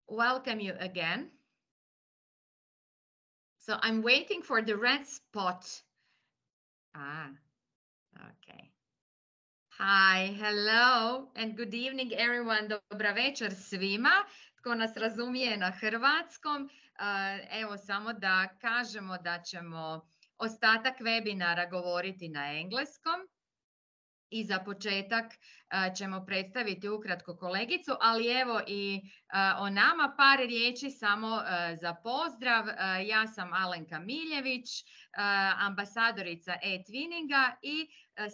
welcome you again. So I'm waiting for the red spot. Okay. Hi, hello and good evening everyone. Dobra večer svima tko nas razumije na hrvatskom. Evo samo da kažemo da ćemo ostatak webinara govoriti na engleskom. I za početak ćemo predstaviti ukratko kolegicu, ali evo i o nama par riječi samo za pozdrav. Ja sam Alenka Miljević, ambasadorica eTwinninga i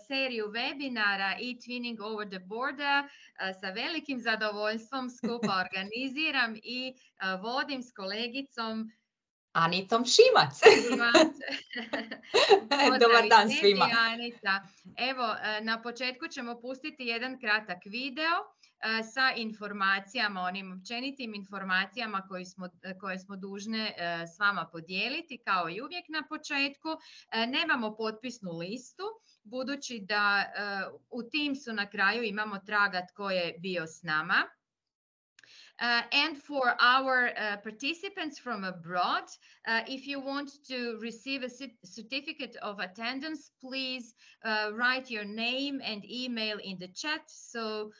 seriju webinara eTwinning over the border sa velikim zadovoljstvom skupa organiziram i vodim s kolegicom Anitom Šimac. Dobar dan svima. Anita. Evo, na početku ćemo pustiti jedan kratak video sa informacijama, onim općenitim informacijama koje smo dužne s vama podijeliti, kao i uvijek na početku. Nemamo potpisnu listu, budući da u Teamsu na kraju imamo traga tko je bio s nama. And for our participants from abroad, if you want to receive a certificate of attendance, please write your name and email in the chat, so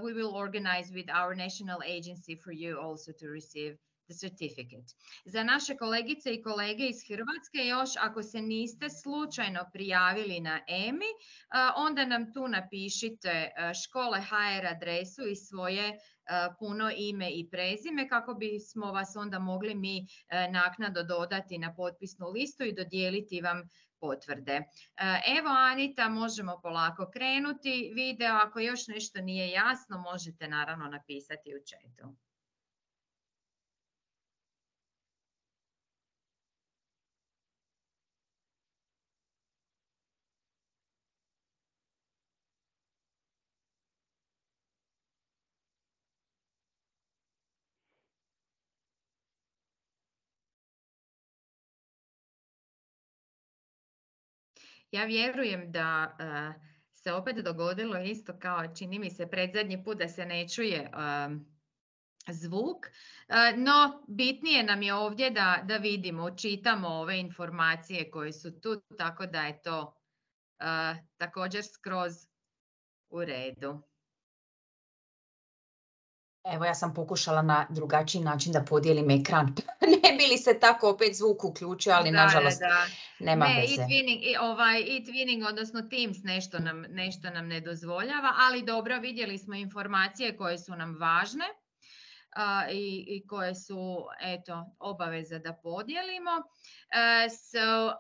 we will organize with our national agency for you also to receive the certificate. Za naše kolegice i kolege iz Hrvatske još, ako se niste slučajno prijavili na EMI, onda nam tu napišite škole HR adresu i svoje puno ime i prezime kako bismo vas onda mogli mi naknadno dodati na potpisnu listu i dodijeliti vam potvrde. Evo Anita, možemo polako krenuti video. Ako još nešto nije jasno, možete naravno napisati u chatu. Ja vjerujem da se opet dogodilo isto kao čini mi se predzadnji put da se ne čuje zvuk, no bitnije nam je ovdje da vidimo, čitamo ove informacije koje su tu, tako da je to također skroz u redu. Evo, ja sam pokušala na drugačiji način da podijelim ekran. Ne bi li se tako opet zvuk uključio, ali nažalost nema veze. eTwinning, odnosno Teams nešto nam ne dozvoljava, ali dobro, vidjeli smo informacije koje su nam važne i koje su, eto, obaveza da podijelimo. So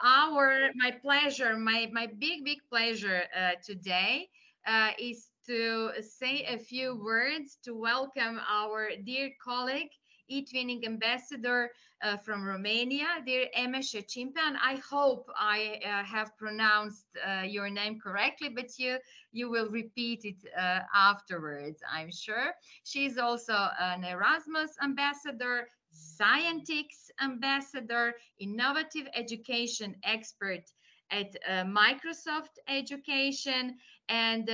my big pleasure today is to say a few words to welcome our dear colleague, eTwinning ambassador from Romania, dear Emese Cîmpean. I hope I have pronounced your name correctly, but you will repeat it afterwards, I'm sure. She's also an Erasmus ambassador, scientific ambassador, innovative education expert at Microsoft Education, and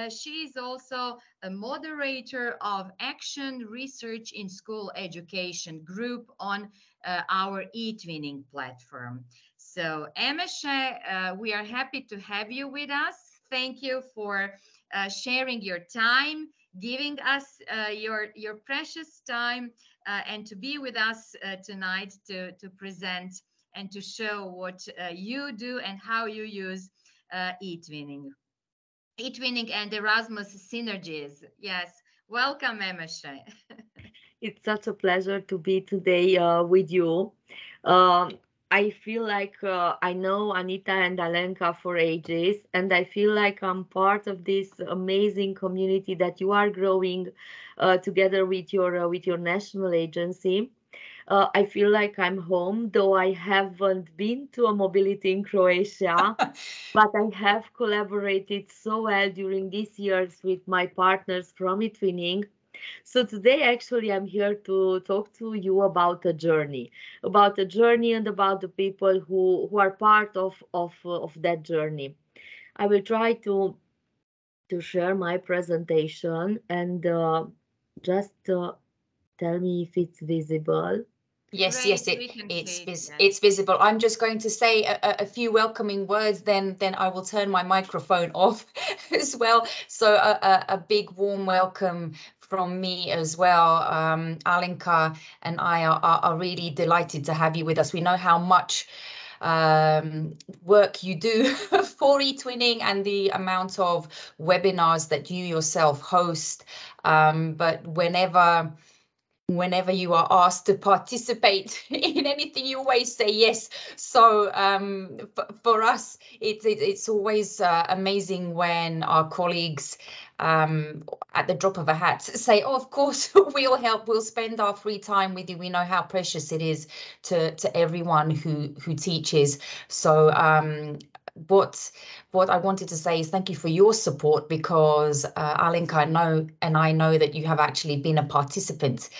she is also a moderator of Action Research in School Education group on our eTwinning platform. So Emese, we are happy to have you with us. Thank you for sharing your time, giving us your precious time and to be with us tonight to present and to show what you do and how you use eTwinning. eTwinning and Erasmus synergies. Yes, welcome, Emese. It's such a pleasure to be today with you. I feel like I know Anita and Alenka for ages, and I feel like I'm part of this amazing community that you are growing together with your national agency. I feel like I'm home, though I haven't been to a mobility in Croatia, but I have collaborated so well during these years with my partners from eTwinning. So today, actually, I'm here to talk to you about a journey and about the people who are part of that journey. I will try to share my presentation and just tell me if it's visible. Yes, it's visible. I'm just going to say a few welcoming words, then I will turn my microphone off as well. So a big warm welcome from me as well. Alenka and I are really delighted to have you with us. We know how much work you do for eTwinning and the amount of webinars that you yourself host. But whenever you are asked to participate in anything, you always say yes. So for us, it's always amazing when our colleagues at the drop of a hat say, oh, of course, we'll help. We'll spend our free time with you. We know how precious it is to everyone who teaches. So what I wanted to say is thank you for your support, because Alenka, I know that you have actually been a participant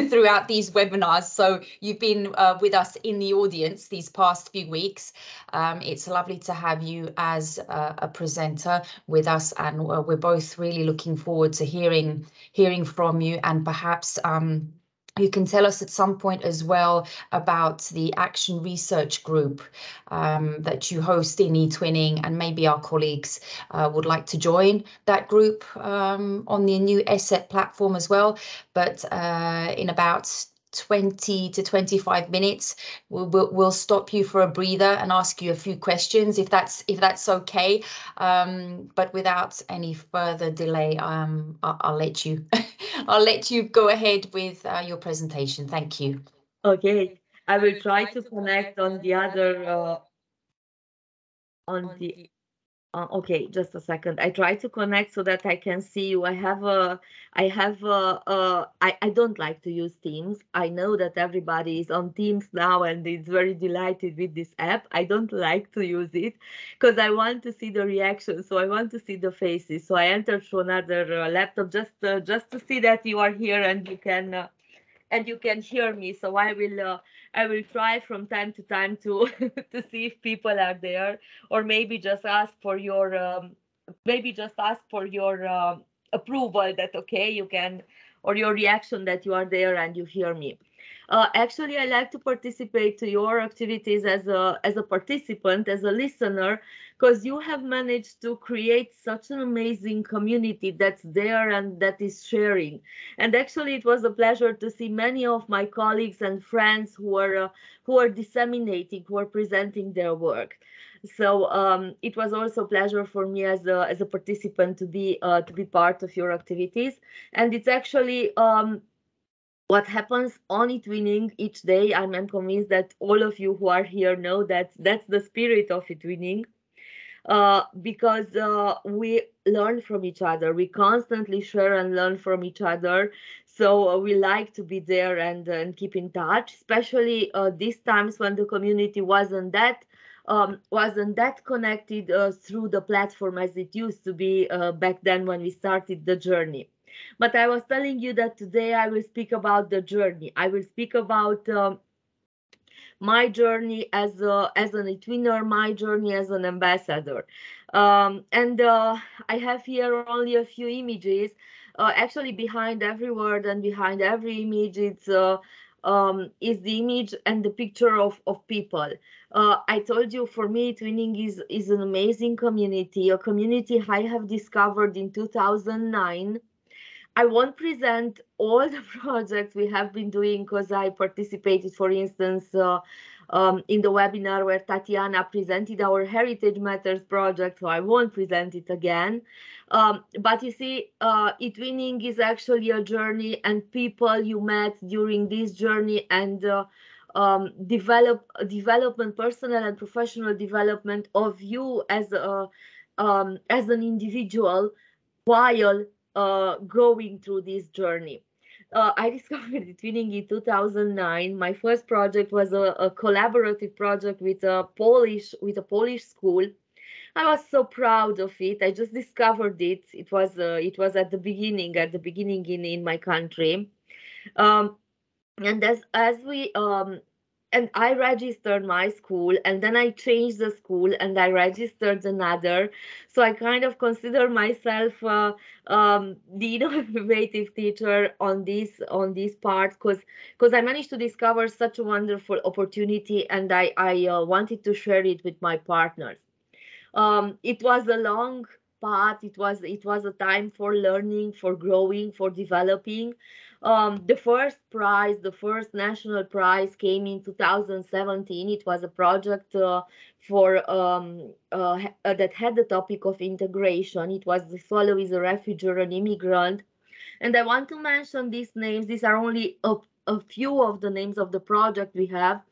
throughout these webinars. So you've been with us in the audience these past few weeks. It's lovely to have you as a presenter with us, and we're both really looking forward to hearing from you, and perhaps you can tell us at some point as well about the Action Research Group that you host in eTwinning, and maybe our colleagues would like to join that group on the new ESET platform as well. But in about 20 to 25 minutes, we'll stop you for a breather and ask you a few questions, if that's okay. But without any further delay, I'll let you I'll let you go ahead with your presentation. Thank you. Okay, I will try to connect on the other okay, just a second. I try to connect so that I can see you. I don't like to use Teams. I know that everybody is on Teams now and is very delighted with this app. I don't like to use it because I want to see the reaction. So I want to see the faces. So I entered through another laptop just to see that you are here and you can hear me. So I will try from time to time to to see if people are there, or maybe just ask for your approval that okay, you can, or your reaction that you are there and you hear me. Actually, I like to participate to your activities as a participant, as a listener, because you have managed to create such an amazing community that's there and that is sharing. And actually, it was a pleasure to see many of my colleagues and friends who are disseminating, who are presenting their work. So it was also a pleasure for me as a participant to be part of your activities. And it's actually what happens on eTwinning each day. I'm convinced that all of you who are here know that that's the spirit of eTwinning, because we learn from each other. We constantly share and learn from each other. So we like to be there and keep in touch, especially these times when the community wasn't that connected through the platform as it used to be back then when we started the journey. But I was telling you that today I will speak about the journey. I will speak about my journey as an eTwinner, my journey as an ambassador. And I have here only a few images. Actually, behind every word and behind every image, it's is the image and the picture of people. I told you, for me, eTwinning is an amazing community, a community I have discovered in 2009. I won't present all the projects we have been doing because I participated, for instance, in the webinar where Tatiana presented our Heritage Matters project, so I won't present it again. But you see, eTwinning is actually a journey, and people you met during this journey, and development, personal and professional development of you as an individual while going through this journey. I discovered eTwinning in 2009. My first project was a collaborative project with a Polish school. I was so proud of it. I just discovered it. It was at the beginning in my country. And as we and I registered my school, and then I changed the school and I registered another. So I kind of consider myself the innovative teacher on this part, because I managed to discover such a wonderful opportunity, and I wanted to share it with my partners. It was a long path. It was a time for learning, for growing, for developing. The first prize, the first national prize, came in 2017. It was a project that had the topic of integration. It was "The Swallow is a Refugee or an Immigrant," and I want to mention these names. These are only a few of the names of the project we have.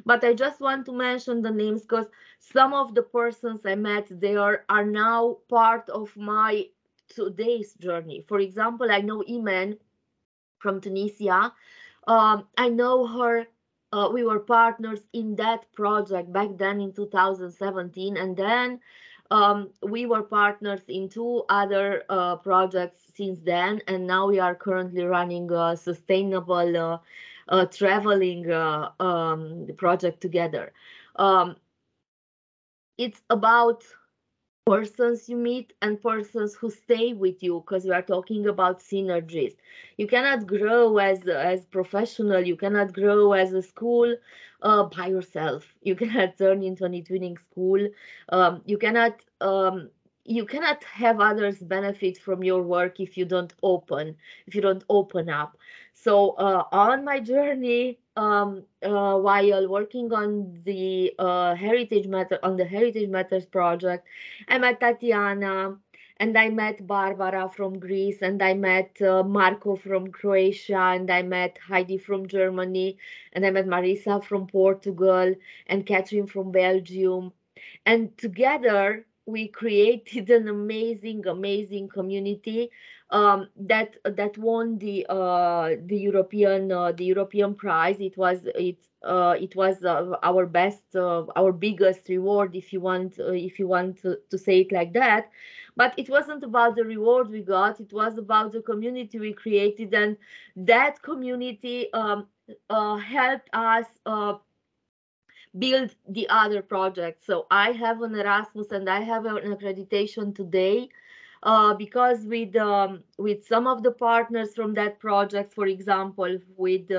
But I just want to mention the names because some of the persons I met there are now part of my today's journey. For example, I know Imen from Tunisia. I know her. We were partners in that project back then in 2017, and then we were partners in 2 other projects since then, and now we are currently running a sustainable traveling project together. It's about persons you meet and persons who stay with you, because we are talking about synergies. You cannot grow as professional, you cannot grow as a school by yourself. You cannot turn into an eTwinning school. You cannot have others benefit from your work if you don't open up. So on my journey, while working on the Heritage Matters project, I met Tatiana, and I met Barbara from Greece, and I met Marco from Croatia, and I met Heidi from Germany, and I met Marisa from Portugal, and Catherine from Belgium. And together we created an amazing community that won the European prize. It was our biggest reward, if you want to say it like that. But it wasn't about the reward we got. It was about the community we created, and that community helped us build the other projects. So I have an Erasmus and I have an accreditation today because with some of the partners from that project, for example, with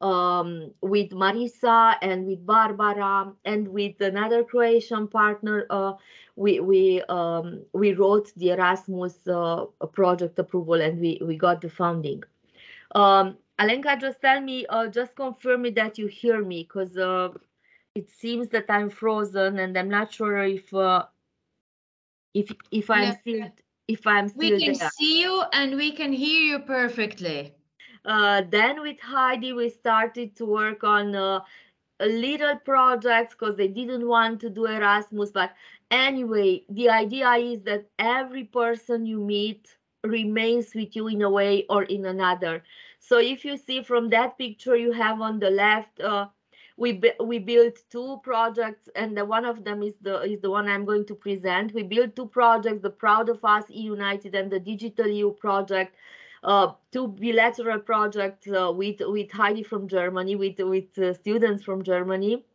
Marisa and with Barbara and with another Croatian partner, we wrote the Erasmus project approval, and we got the funding. Alenka, just tell me, just confirm me that you hear me, because it seems that I'm frozen, and I'm not sure if I'm still We can there. see you and we can hear you perfectly. Then with Heidi, we started to work on little projects because they didn't want to do Erasmus. But anyway, the idea is that every person you meet remains with you in a way or in another. So if you see from that picture you have on the left, we built 2 projects, and one of them is the one I'm going to present. We built 2 projects: the Proud of Us eUnited and the Digital EU project. 2 bilateral projects with Heidi from Germany, with students from Germany.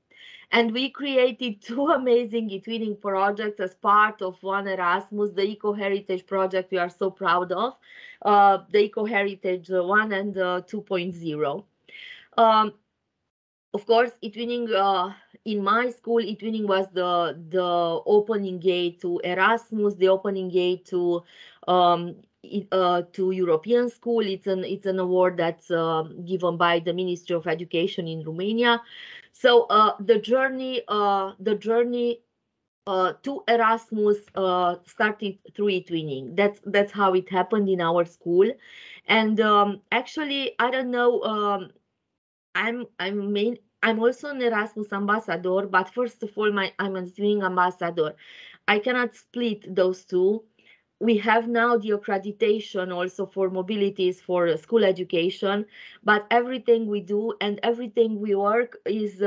And we created 2 amazing eTwinning projects as part of one Erasmus, the Eco Heritage project we are so proud of, the Eco Heritage 1 and 2.0. Of course, eTwinning, in my school, eTwinning was the opening gate to Erasmus, the opening gate to European school. It's an award that's given by the Ministry of Education in Romania. So the journey to Erasmus started through eTwinning. That's how it happened in our school. And actually, I don't know. I'm also an Erasmus ambassador, but first of all, I'm an eTwinning ambassador. I cannot split those two. We have now the accreditation also for mobilities for school education, but everything we do and everything we work is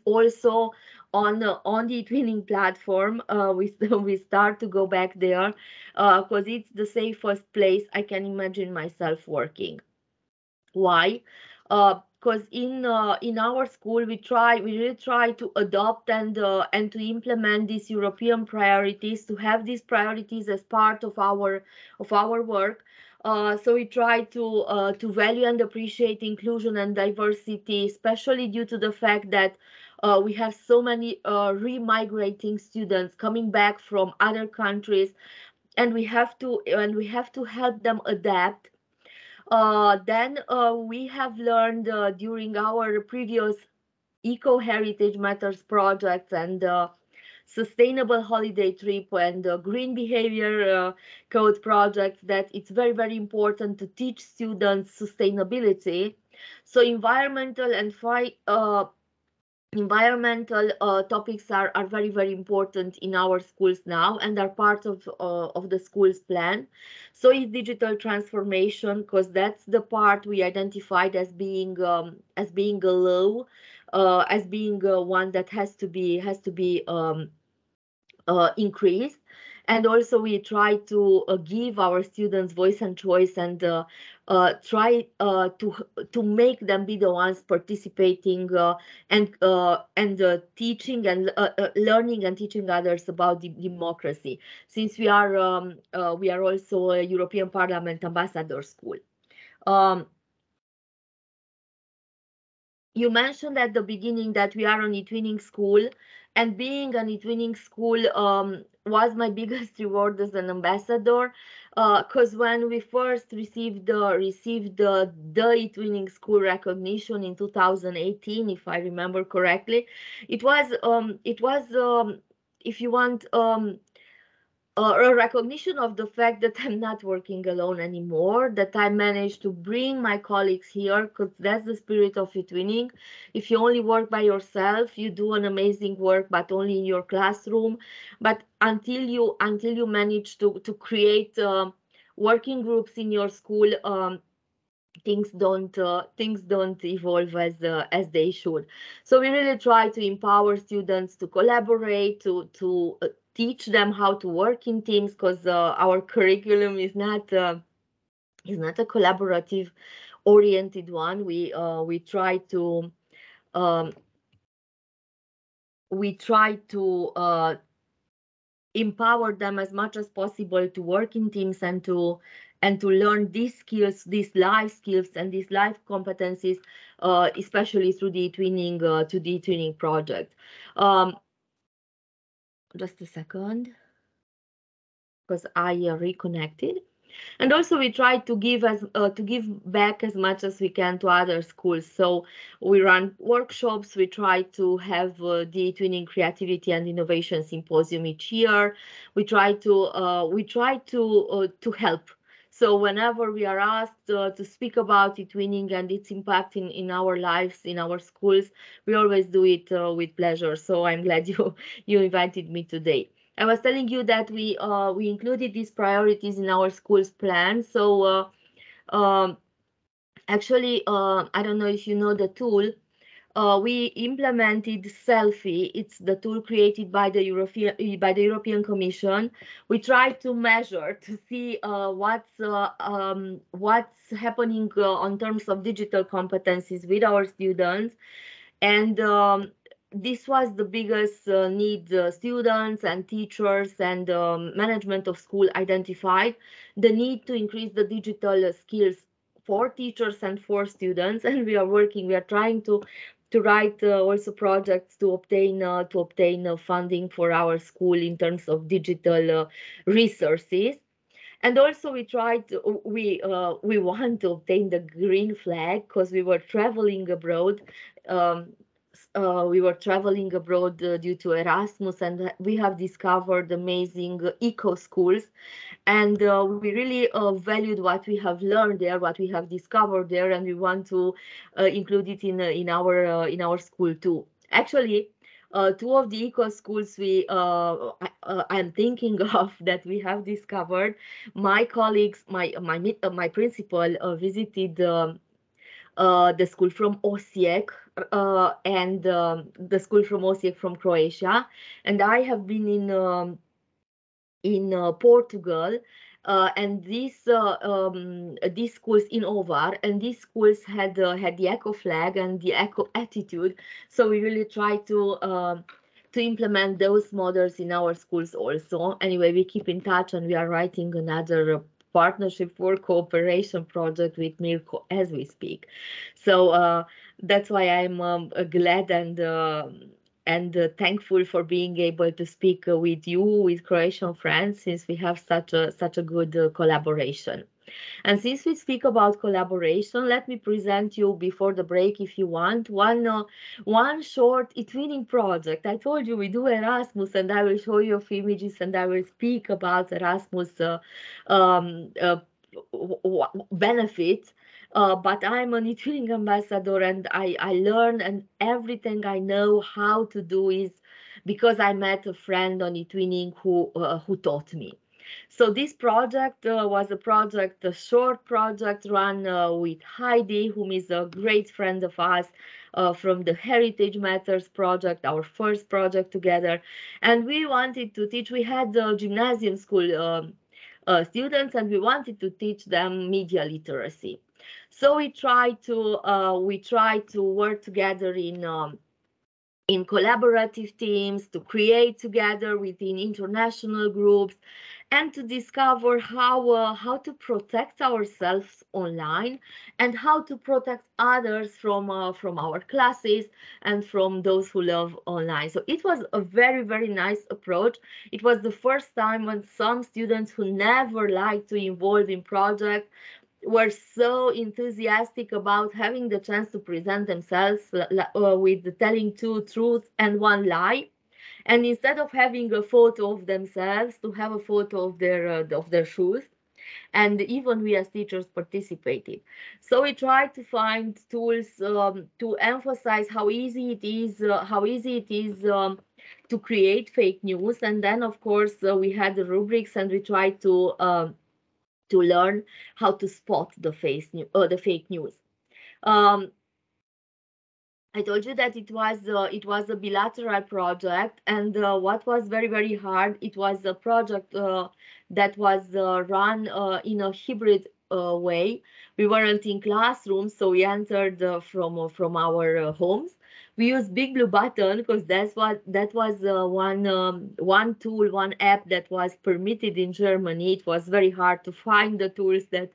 also on the eTwinning platform. We start to go back there because it's the safest place I can imagine myself working. Why? because in our school we really try to adopt and to implement these European priorities, to have these priorities as part of our work. So we try to value and appreciate inclusion and diversity, especially due to the fact that we have so many remigrating students coming back from other countries, and we have to help them adapt. Then we have learned during our previous Eco-Heritage Matters projects and sustainable holiday trip and green behavior code projects that it's very, very important to teach students sustainability. So environmental topics are very, very important in our schools now and are part of the school's plan. So is digital transformation, because that's the part we identified as being a low, as being one that has to be increased. And also we try to give our students voice and choice and try to make them be the ones participating and teaching and learning and teaching others about democracy, since we are also a European Parliament ambassador school. You mentioned at the beginning that we are an eTwinning school, and being an eTwinning school was my biggest reward as an ambassador, because when we first received the eTwinning school recognition in 2018, if I remember correctly, it was if you want a recognition of the fact that I'm not working alone anymore, that I managed to bring my colleagues here, because that's the spirit of eTwinning. If you only work by yourself, you do an amazing work, but only in your classroom. But until you manage to create working groups in your school, things don't evolve as they should. So we really try to empower students to collaborate, to teach them how to work in teams, because our curriculum is not a collaborative oriented one. We try to empower them as much as possible to work in teams and to learn these skills, these life skills and these life competencies, especially through the eTwinning project. Just a second, because I reconnected. And also we try to give back as much as we can to other schools. So we run workshops. We try to have the eTwinning Creativity and Innovation Symposium each year. We try to help. So whenever we are asked to speak about eTwinning and its impact in our lives, in our schools, we always do it with pleasure. So I'm glad you invited me today. I was telling you that we included these priorities in our school's plan. So actually, I don't know if you know the tool. We implemented Selfie. It's the tool created by the European Commission. We try to measure to see what's happening on terms of digital competencies with our students, and this was the biggest need students and teachers and management of school identified, the need to increase the digital skills for teachers and for students. And we are trying to write also projects to obtain funding for our school in terms of digital resources. And also we want to obtain the green flag, because we were traveling abroad. Due to Erasmus, and we have discovered amazing eco schools, and we really valued what we have learned there, what we have discovered there, and we want to include it in our school too. Actually, two of the eco schools I'm thinking of that we have discovered. My colleagues, my principal visited the school from Osijek and the school from Osijek from Croatia, and I have been in Portugal, and these schools in Ovar, and these schools had the eco flag and the eco attitude. So we really try to implement those models in our schools also. Anyway, we keep in touch, and we are writing another partnership for cooperation project with Mirko as we speak. So that's why I'm glad and thankful for being able to speak with you, with Croatian friends, since we have such a good collaboration. And since we speak about collaboration, let me present you before the break, if you want, one short eTwinning project. I told you we do Erasmus, and I will show you a few images, and I will speak about Erasmus benefits. But I'm an eTwinning ambassador, and I learn, and everything I know how to do is because I met a friend on eTwinning who taught me. So this project was a short project run with Heidi, whom is a great friend of us from the Heritage Matters project, our first project together. And we wanted to teach, we had gymnasium school students, and we wanted to teach them media literacy. So we try to work together in collaborative teams, to create together within international groups, and to discover how to protect ourselves online and how to protect others from our classes and from those who love online. So it was a very, very nice approach. It was the first time when some students who never liked to involve in projects were so enthusiastic about having the chance to present themselves with telling two truths and one lie. And instead of having a photo of themselves, to have a photo of their shoes. And even we as teachers participated. So we tried to find tools to emphasize how easy it is to create fake news. And then, of course, we had the rubrics, and we tried to learn how to spot the fake news. I told you that it was a bilateral project, and what was very, very hard, it was a project that was run in a hybrid way. We weren't in classrooms, so we entered from our homes. We used Big Blue Button because that was one tool, one app that was permitted in Germany. It was very hard to find the tools that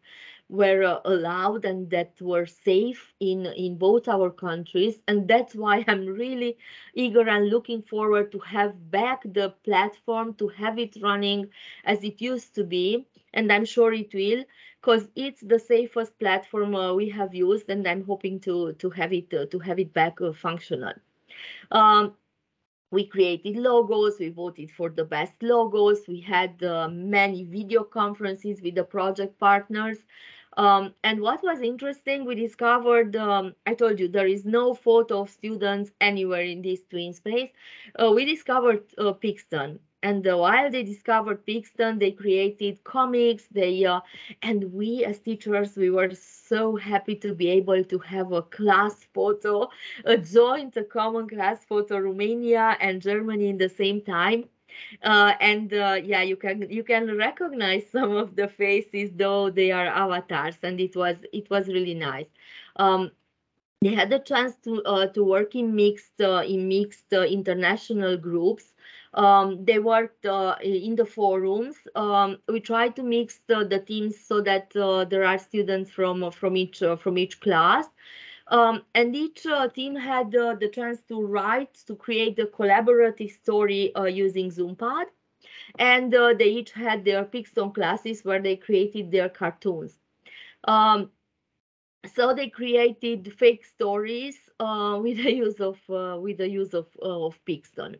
were allowed and that were safe in both our countries, and that's why I'm really eager and looking forward to have back the platform, to have it running as it used to be, and I'm sure it will, because it's the safest platform we have used, and I'm hoping to have it back functional. We created logos, we voted for the best logos, we had many video conferences with the project partners. And what was interesting, we discovered, I told you, there is no photo of students anywhere in this twin space. We discovered Pixton. And while they discovered Pixton, they created comics. And we as teachers, we were so happy to be able to have a class photo, a common class photo, Romania and Germany in the same time. Yeah, you can recognize some of the faces, though they are avatars, and it was really nice. They had the chance to work in mixed international groups. They worked in the forums. We tried to mix the teams so that there are students from each class. And each team had the chance to create a collaborative story using ZoomPad. And they each had their Pixton classes where they created their cartoons. So they created fake stories with the use of Pixton.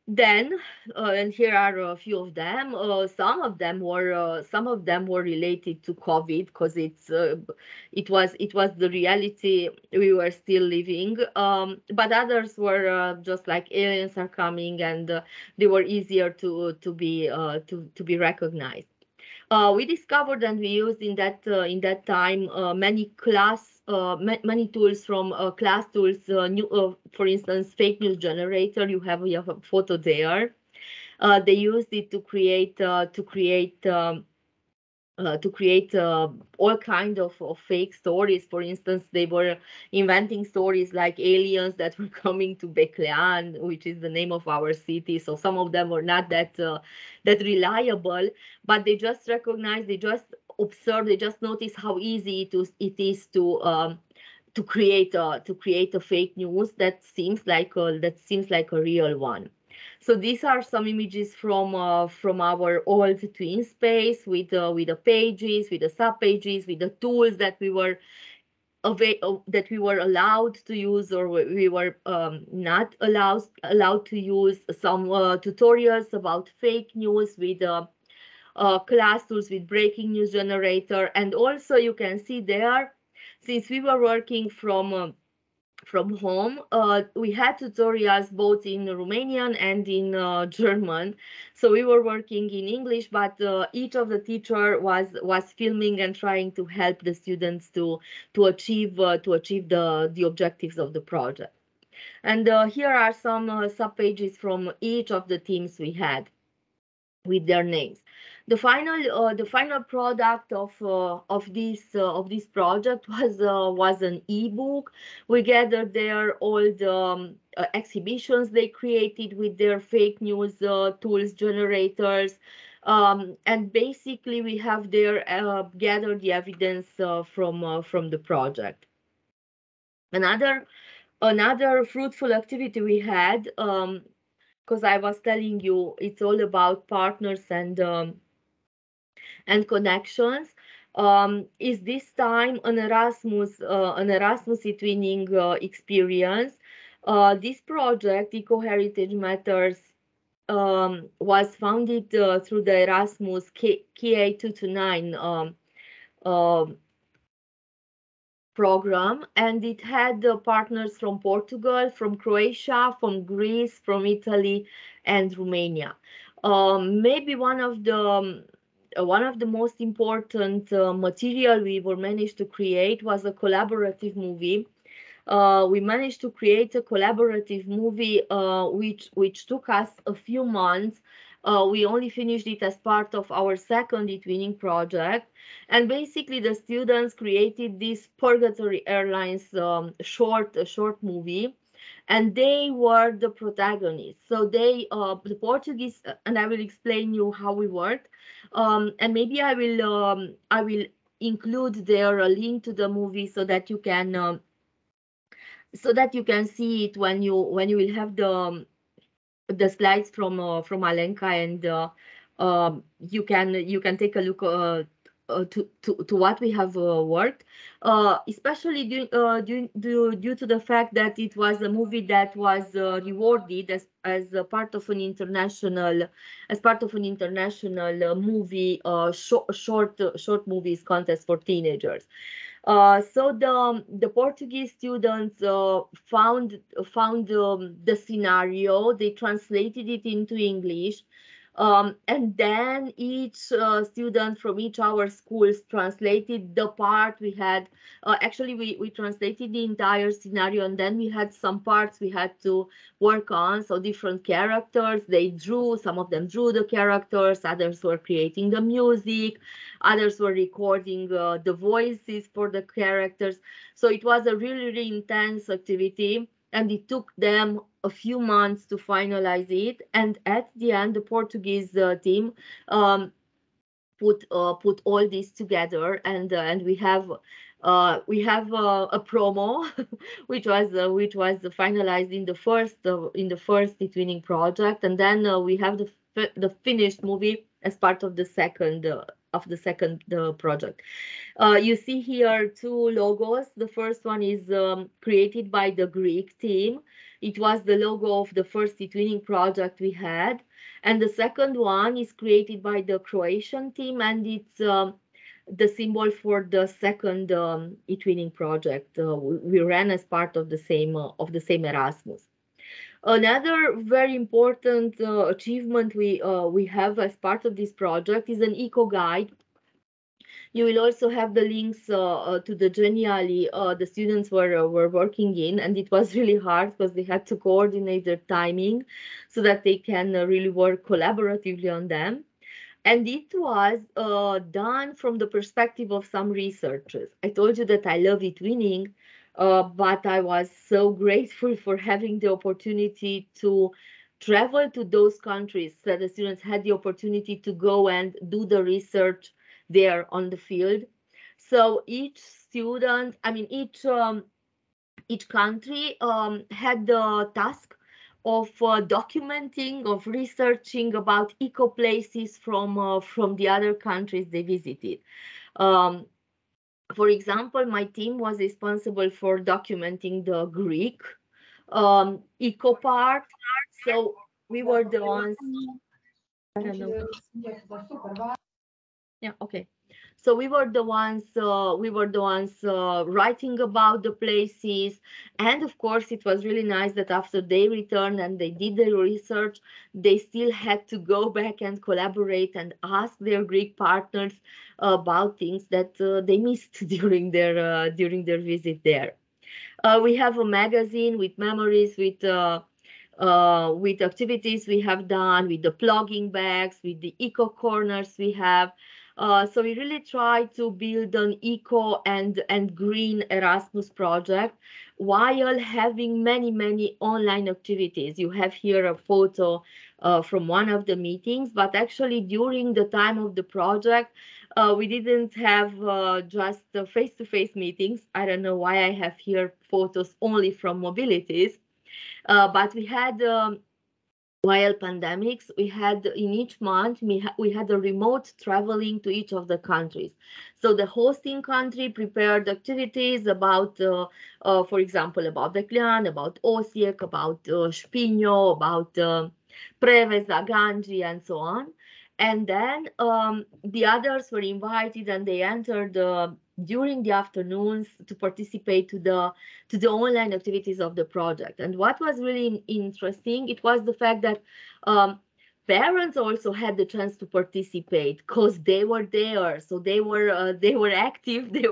Then, and here are a few of them. Some of them were related to COVID, because it was the reality we were still living. But others were just like aliens are coming, and they were easier to be recognized. We discovered and we used in that time many tools from class tools. For instance, fake news generator. You have a photo there. They used it to create all kind of fake stories. For instance, they were inventing stories like aliens that were coming to Beklean, which is the name of our city. So some of them were not that reliable, but they just recognized, they just observed, they just noticed how easy it is to create a fake news that seems like a real one. So these are some images from our old twin space with the pages, with the sub pages, with the tools that we were allowed to use, or we were not allowed to use. Some tutorials about fake news with class tools, with breaking news generator, and also you can see there, since we were working from home, we had tutorials both in Romanian and in German. So we were working in English, but each of the teacher was filming and trying to help the students to achieve the objectives of the project. And here are some sub pages from each of the teams we had with their names. The final product of this project was an ebook. We gathered there all the exhibitions they created with their fake news tools generators, and basically we have there gathered the evidence from the project. Another fruitful activity we had, because I was telling you it's all about partners and connections, is this time an Erasmus eTwinning experience. This project, Eco Heritage Matters, was founded through the Erasmus KA 229 program, and it had partners from Portugal, from Croatia, from Greece, from Italy, and Romania. Maybe one of the most important material we were managed to create was a collaborative movie. We managed to create a collaborative movie which took us a few months. We only finished it as part of our second eTwinning project, and basically the students created this Purgatory Airlines short movie, and they were the protagonists. So they the Portuguese, and I will explain you how we worked, and maybe I will include there a link to the movie so that you can see it when you will have the slides from Alenka, and you can take a look to what we have worked, especially due to the fact that it was a movie that was rewarded as a part of an international movie short movies contest for teenagers. So the Portuguese students found the scenario, they translated it into English, and then each student from each our schools translated the part we had. Actually, we translated the entire scenario, and then we had some parts we had to work on. So different characters, some of them drew the characters, others were creating the music, others were recording the voices for the characters. So it was a really intense activity, and it took them a few months to finalize it. And at the end, the Portuguese team put all this together, and we have a promo which was finalized in the first eTwinning project, and then we have the finished movie as part of the second project. You see here two logos. The first one is created by the Greek team. It was the logo of the first eTwinning project we had. And the second one is created by the Croatian team, and it's the symbol for the second eTwinning project we ran as part of the same Erasmus. Another very important achievement we have as part of this project is an eco guide. You will also have the links to the Geniali the students were working in, and it was really hard because they had to coordinate their timing so that they can really work collaboratively on them. And it was done from the perspective of some researchers. I told you that I love eTwinning, but I was so grateful for having the opportunity to travel to those countries that the students had the opportunity to go and do the research there on the field. So each student, I mean, each country had the task of documenting, of researching about eco places from the other countries they visited. For example, my team was responsible for documenting the Greek eco part. So we were the ones. I don't know. Yeah, okay. So we were the ones writing about the places, and of course it was really nice that after they returned and they did their research, they still had to go back and collaborate and ask their Greek partners about things that they missed during their visit there. We have a magazine with memories, with activities we have done, with the plugging bags, with the eco corners we have. So we really try to build an eco and green Erasmus project while having many online activities. You have here a photo from one of the meetings, but actually during the time of the project, we didn't have just face-to-face meetings. I don't know why I have here photos only from mobilities, but we had while pandemics, we had in each month, we had a remote traveling to each of the countries. So the hosting country prepared activities about, for example, about Declian, about Osijek, about Špinjo, about Preveza, Ganji, and so on. And then the others were invited and they entered during the afternoons to participate to the online activities of the project. And what was really interesting, it was the fact that parents also had the chance to participate because they were there, so they were active, they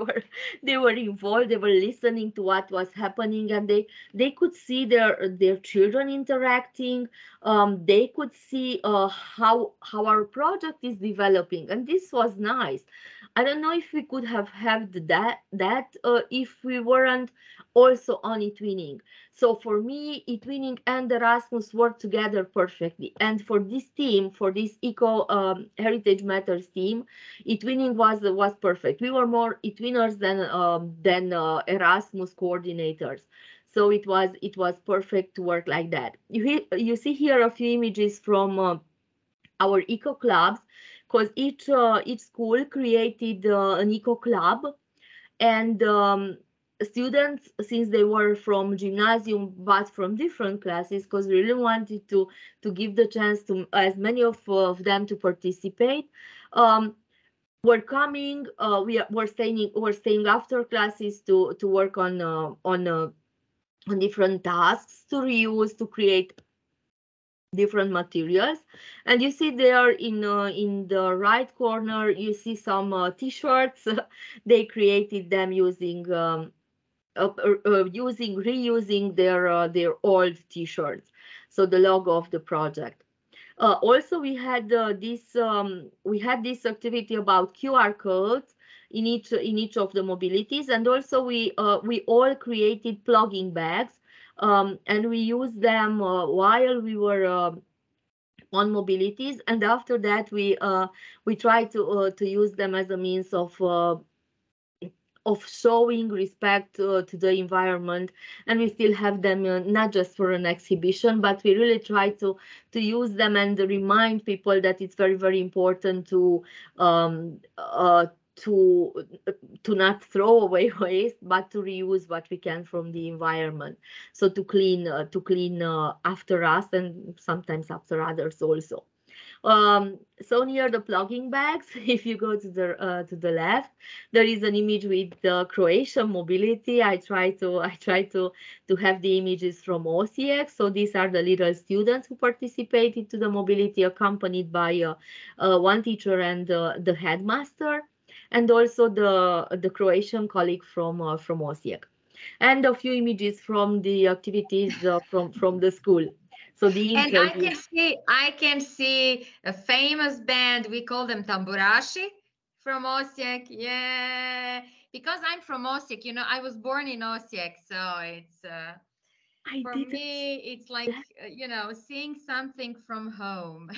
were involved, they were listening to what was happening, and they could see their children interacting. They could see how our project is developing, and this was nice. I don't know if we could have had that if we weren't also on eTwinning. So for me, eTwinning and Erasmus work together perfectly. And for this team, for this Eco Heritage Matters team, eTwinning was perfect. We were more eTwinners than Erasmus coordinators. So it was perfect to work like that. You see here a few images from our eco clubs, because each school created an eco club, and students, since they were from gymnasium but from different classes, because we really wanted to give the chance to as many of them to participate, were coming. We're staying after classes to work on different tasks to reuse, to create different materials. And you see there in the right corner, you see some t-shirts. They created them using reusing their old t-shirts, so the logo of the project. Also, we had this activity about QR codes in each of the mobilities, and also we all created plugging bags, and we used them while we were on mobilities, and after that we tried to use them as a means of showing respect to the environment. And we still have them not just for an exhibition, but we really try to use them and remind people that it's very important to not throw away waste, but to reuse what we can from the environment. So to clean after us and sometimes after others also. So near the plugging bags, if you go to the left, there is an image with the Croatian mobility. I try to have the images from Osijek. So these are the little students who participated to the mobility, accompanied by one teacher and the headmaster, and also the Croatian colleague from Osijek, and a few images from the activities from the school. So the And interview. I can see a famous band. We call them tamburaši from Osijek. Yeah, because I'm from Osijek. You know, I was born in Osijek, so it's for me. It's like you know, seeing something from home.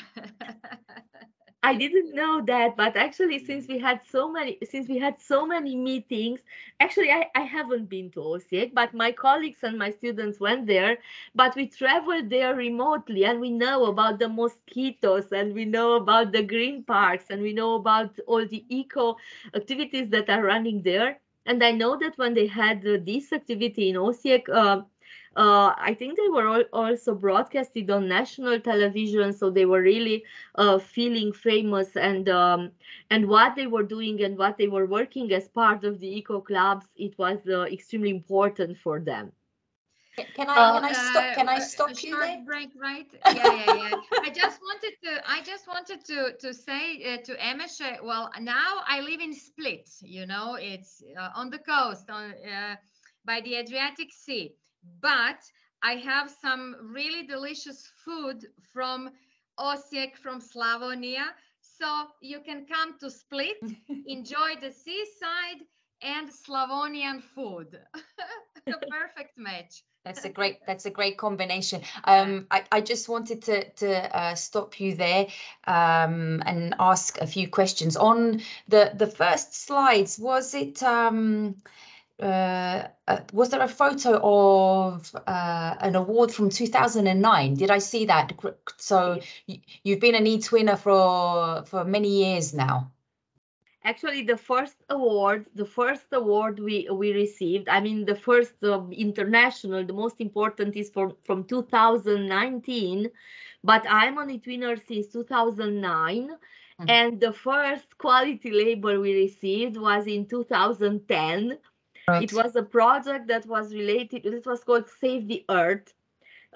I didn't know that, but actually, since we had so many meetings, actually, I haven't been to Osijek, but my colleagues and my students went there. But we traveled there remotely, and we know about the mosquitoes, and we know about the green parks, and we know about all the eco activities that are running there. And I know that when they had this activity in Osijek, I think they were also broadcasted on national television, so they were really feeling famous, and what they were doing and what they were working as part of the eco clubs, it was extremely important for them. Can I stop a you short there? break, right? Yeah. I just wanted to say to Emese, well, now I live in Split. You know, it's on the coast, on by the Adriatic Sea. But I have some really delicious food from Osijek, from Slavonia. So you can come to Split, enjoy the seaside and Slavonian food. The perfect match. That's a great combination. I just wanted to stop you there and ask a few questions. On the first slides, was it was there a photo of an award from 2009? Did I see that? So you've been an eTwinner for many years now. Actually, the first award we received, I mean, the first international, the most important is from 2019, but I'm on eTwinner since 2009. And the first quality label we received was in 2010. Right. It was a project that was related, it was called Save the Earth.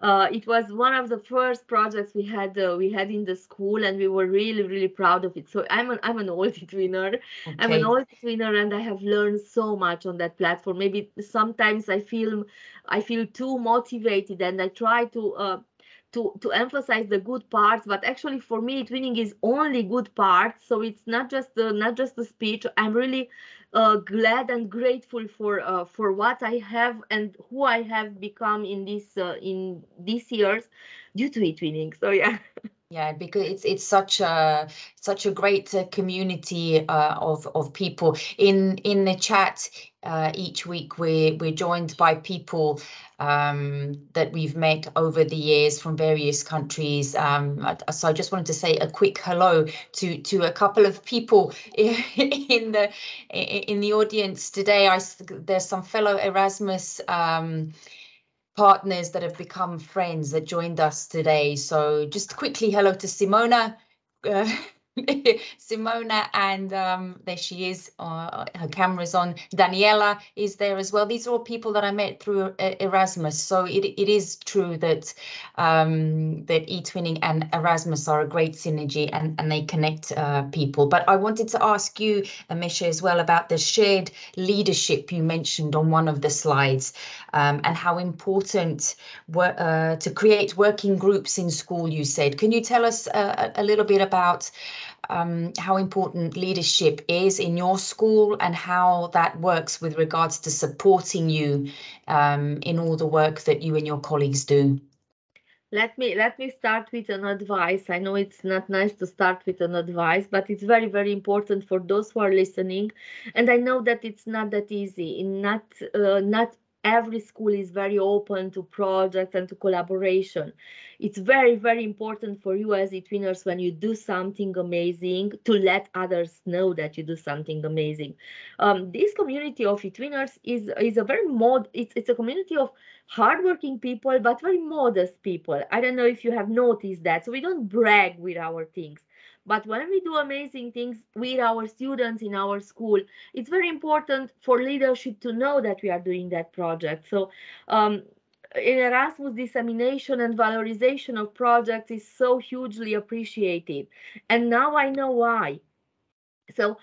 It was one of the first projects we had in the school, and we were really proud of it. So I'm an old eTwinner. Okay. I'm an old eTwinner, and I have learned so much on that platform. Maybe sometimes I feel too motivated, and I try to emphasize the good parts, but actually for me eTwinning is only good parts. So it's not just the speech. I'm really glad and grateful for what I have and who I have become in these years due to eTwinning. So yeah. Yeah, because it's such a great community of people in the chat. Each week we're joined by people that we've met over the years from various countries. So I just wanted to say a quick hello to a couple of people in the audience today. There's some fellow Erasmus partners that have become friends that joined us today. So just quickly, hello to Simona. Simona, and there she is, her camera's on. Daniela is there as well. These are all people that I met through Erasmus. So it is true that that eTwinning and Erasmus are a great synergy, and they connect people. But I wanted to ask you, Emese, as well about the shared leadership you mentioned on one of the slides, and how important to create working groups in school, you said. Can you tell us a little bit about how important leadership is in your school and how that works with regards to supporting you in all the work that you and your colleagues do? Let me start with an advice. I know it's not nice to start with an advice, but it's very important for those who are listening. And I know that it's not that easy. Not every school is very open to projects and to collaboration. It's very important for you as eTwinners, when you do something amazing, to let others know that you do something amazing. This community of eTwinners is a very it's a community of hardworking people, but very modest people. I don't know if you have noticed that. So we don't brag with our things. But when we do amazing things with our students in our school, it's very important for leadership to know that we are doing that project. So in Erasmus, dissemination and valorization of projects is so hugely appreciated. And now I know why. So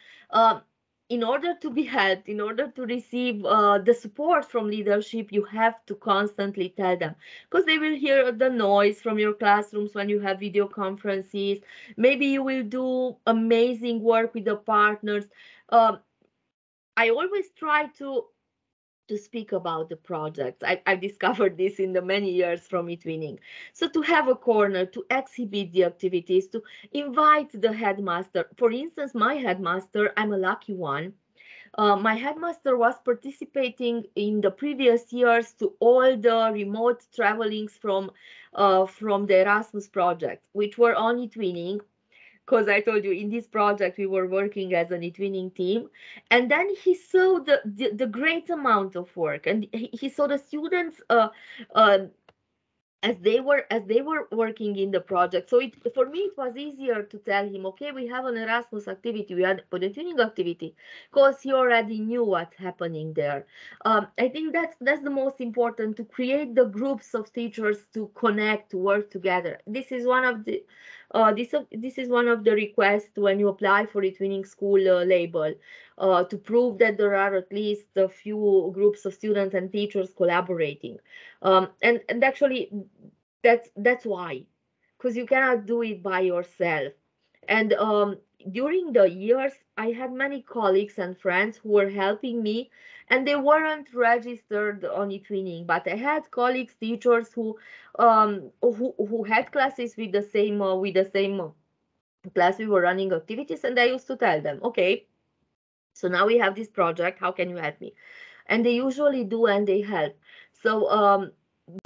in order to be helped, in order to receive the support from leadership, you have to constantly tell them, because they will hear the noise from your classrooms when you have video conferences. Maybe you will do amazing work with the partners. I always try to speak about the projects. I discovered this in the many years from eTwinning. So to have a corner, to exhibit the activities, to invite the headmaster. For instance, my headmaster, I'm a lucky one. My headmaster was participating in the previous years to all the remote travelings from the Erasmus project, which were on eTwinning. Because I told you, in this project we were working as an eTwinning team, and then he saw the great amount of work, and he saw the students as they were working in the project. So for me it was easier to tell him, okay, we have an Erasmus activity, we had an eTwinning activity, because he already knew what's happening there. I think that's the most important, to create the groups of teachers to connect, to work together. This is one of the this is one of the requests when you apply for eTwinning school label, to prove that there are at least a few groups of students and teachers collaborating. And actually that's why, because you cannot do it by yourself. And during the years, I had many colleagues and friends who were helping me, and they weren't registered on eTwinning, but I had colleagues, teachers who had classes with the same class we were running activities, and I used to tell them, okay, so now we have this project, how can you help me? And they usually do, and they help. So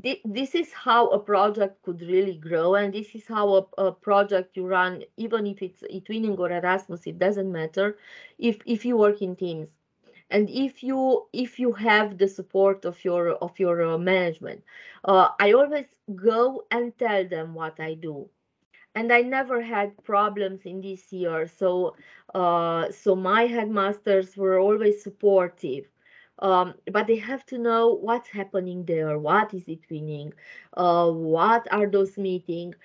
this is how a project could really grow, and this is how a project you run, even if it's eTwinning or Erasmus, it doesn't matter, if you work in teams, and if you have the support of your management. I always go and tell them what I do, and I never had problems in this year. So my headmasters were always supportive. But they have to know what's happening there, what is eTwinning, what are those meetings.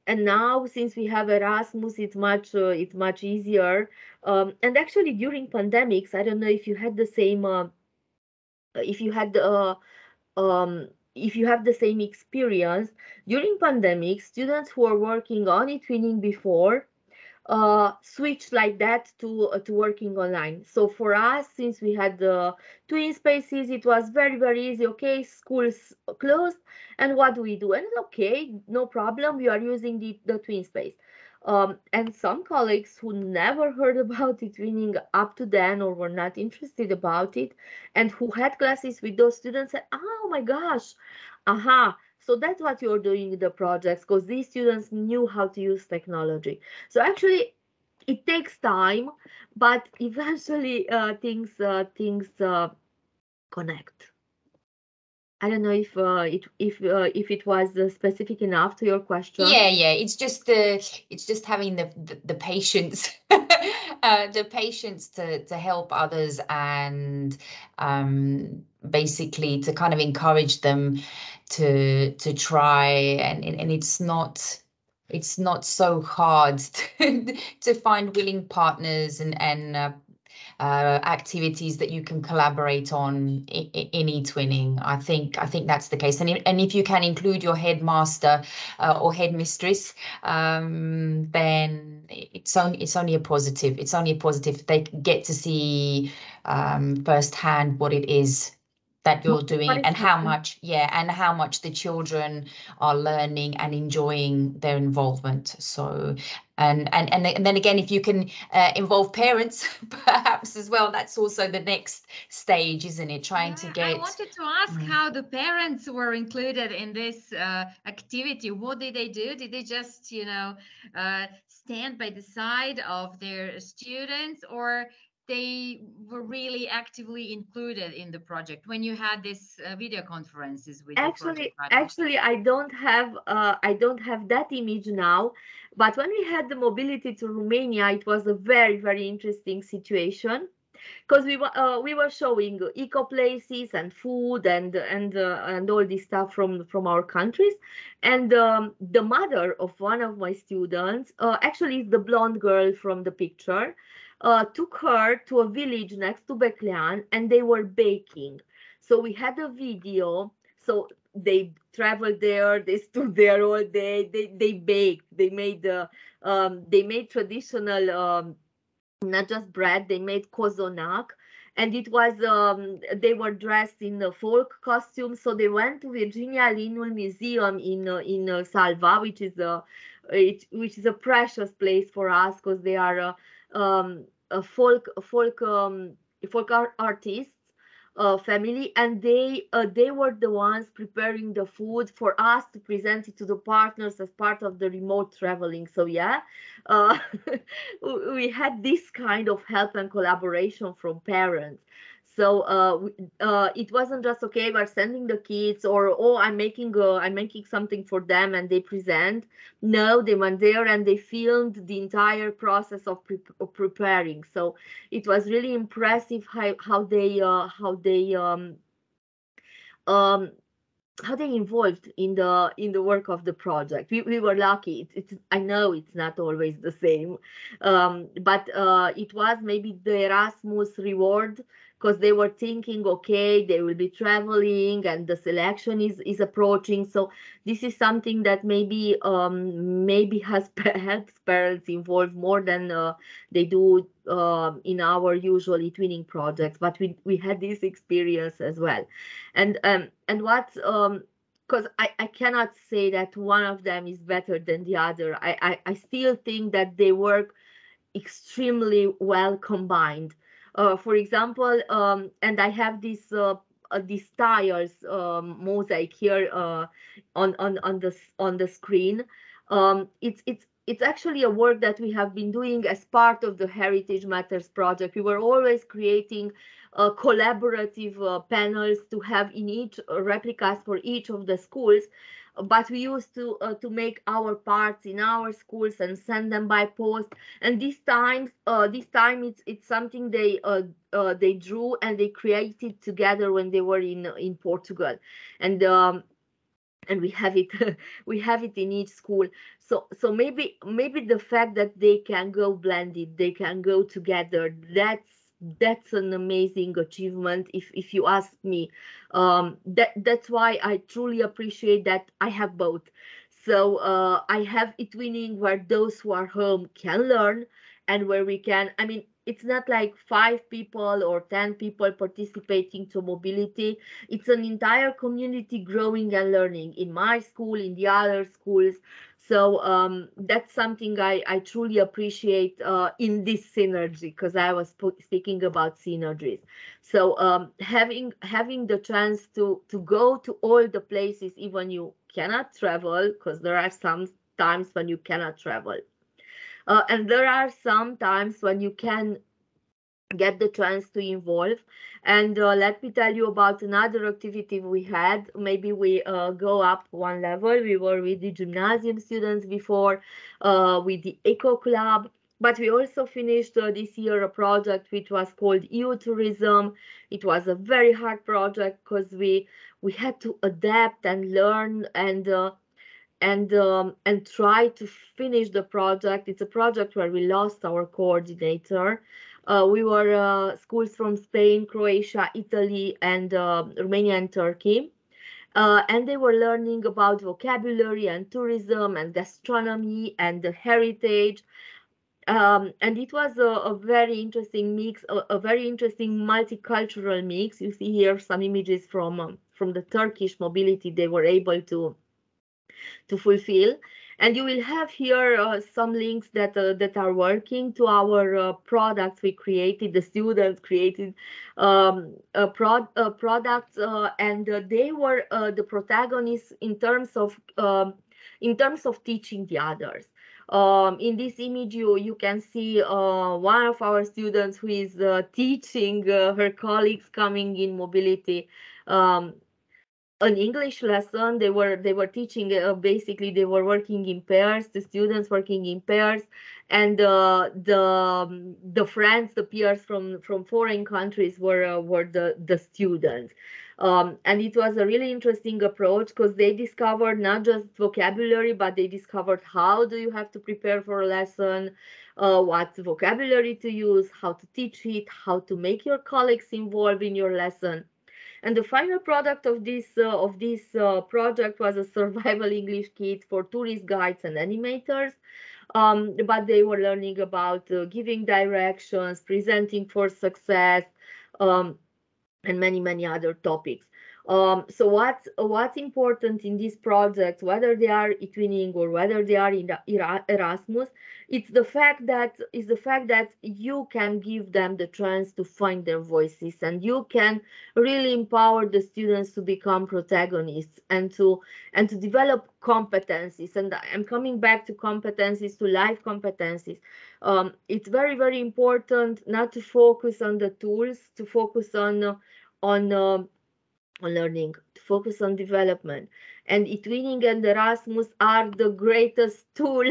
And now, since we have Erasmus, it's much easier. And actually, during pandemics, I don't know if you had the same, if you had if you have the same experience. During pandemic, students who are working on eTwinning before switched like that to working online. So for us, since we had the twin spaces, it was very, very easy. Okay, school's closed, and what do we do? And okay, no problem, we are using the twin space. And some colleagues who never heard about eTwinning up to then, or were not interested about it, and who had classes with those students, said, oh my gosh, aha, so that's what you're doing in the projects, because these students knew how to use technology. So actually, it takes time, but eventually things connect. I don't know if it was specific enough to your question. Yeah. It's just having the patience, the patience to help others, and basically to kind of encourage them to try, and it's not so hard to find willing partners and activities that you can collaborate on in eTwinning. I think that's the case, and if you can include your headmaster or headmistress, then it's only a positive. It's only a positive. They get to see firsthand what it is that you're doing, and how much the children are learning and enjoying their involvement. So and then again, if you can involve parents perhaps as well, that's also the next stage, isn't it? Trying to get. I wanted to ask how the parents were included in this activity. What did they do? Did they just stand by the side of their students, or they were really actively included in the project when you had this video conferences with actually I don't have that image now, but when we had the mobility to Romania, it was a very, very interesting situation, because we were showing eco places and food and all this stuff from our countries, and the mother of one of my students, actually is the blonde girl from the picture. took her to a village next to Beclean, and they were baking. So we had a video. So they traveled there, they stood there all day, they baked, they made traditional, not just bread, they made kozonak. And it was, they were dressed in a folk costume. So they went to Virginia Linul Museum in Salva, which is a precious place for us, because they are a folk artists family, and they were the ones preparing the food for us to present it to the partners as part of the remote traveling. So yeah, we had this kind of help and collaboration from parents. So it wasn't just, okay, we're sending the kids, or, oh, I'm making something for them and they present. No, they went there and they filmed the entire process of preparing. So it was really impressive how they involved in the work of the project. We were lucky. I know it's not always the same, but it was maybe the Erasmus reward, because they were thinking, okay, they will be traveling and the selection is approaching. So this is something that maybe helps parents involved more than they do in our usual eTwinning projects. But we had this experience as well. And what's because I cannot say that one of them is better than the other. I still think that they work extremely well combined. For example, and I have these tiles mosaic here on the screen. It's actually a work that we have been doing as part of the Heritage Matters project. We were always creating collaborative panels to have in each replicas for each of the schools. But we used to make our parts in our schools and send them by post. And this time it's something they drew and they created together when they were in Portugal, and we have it in each school. So maybe the fact that they can go blended, they can go together, that's an amazing achievement, if you ask me. That's why I truly appreciate that I have both. So I have eTwinning, where those who are home can learn, and where we can, I mean, it's not like 5 people or 10 people participating to mobility. It's an entire community growing and learning in my school, in the other schools. So that's something I truly appreciate in this synergy, because I was speaking about synergies. So having the chance to go to all the places, even you cannot travel, because there are some times when you cannot travel. And there are some times when you can get the chance to involve. And let me tell you about another activity we had. Maybe we go up one level. We were with the gymnasium students before, with the Eco Club. But we also finished this year a project which was called EU Tourism. It was a very hard project, because we had to adapt and learn and try to finish the project. It's a project where we lost our coordinator. We were schools from Spain, Croatia, Italy, and Romania and Turkey. And they were learning about vocabulary and tourism and gastronomy and the heritage. And it was a very interesting mix, a very interesting multicultural mix. You see here some images from the Turkish mobility they were able to fulfill. And you will have here some links that are working to our products we created. The students created products, and they were the protagonists in terms of teaching the others. In this image, you can see one of our students who is teaching her colleagues coming in mobility an English lesson. They were teaching, basically they were working in pairs, the students working in pairs, and the friends, the peers from foreign countries were the students. And it was a really interesting approach, because they discovered not just vocabulary, but they discovered how do you have to prepare for a lesson, what vocabulary to use, how to teach it, how to make your colleagues involved in your lesson. And the final product of this project was a survival English kit for tourist guides and animators. But they were learning about giving directions, presenting for success, and many other topics. So what's important in these projects, whether they are eTwinning or whether they are in Erasmus, it's the fact that you can give them the chance to find their voices, and you can really empower the students to become protagonists and to develop competencies. And I'm coming back to competencies, to life competencies. It's very important not to focus on the tools, to focus on learning, to focus on development. And eTwinning and Erasmus are the greatest tool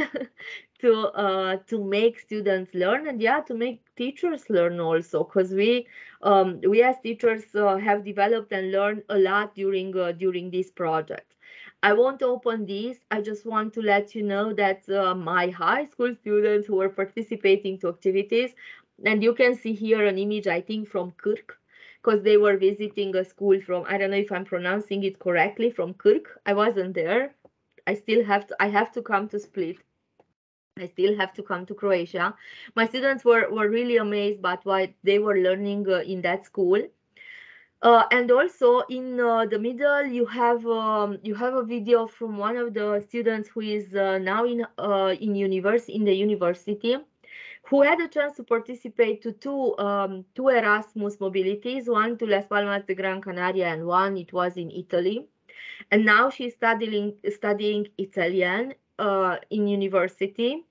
to make students learn, and to make teachers learn also, because we as teachers have developed and learned a lot during this project. I won't open this. I just want to let you know that my high school students who were participating to activities, and you can see here an image, I think, from Kirk, because they were visiting a school from, I don't know if I'm pronouncing it correctly, from Kirk. I wasn't there. I have to come to Split. I still have to come to Croatia. My students were really amazed by what they were learning in that school. And also in the middle, you have a video from one of the students who is now in the university, who had a chance to participate to two Erasmus mobilities, one to Las Palmas de Gran Canaria and one it was in Italy. And now she's studying Italian in university,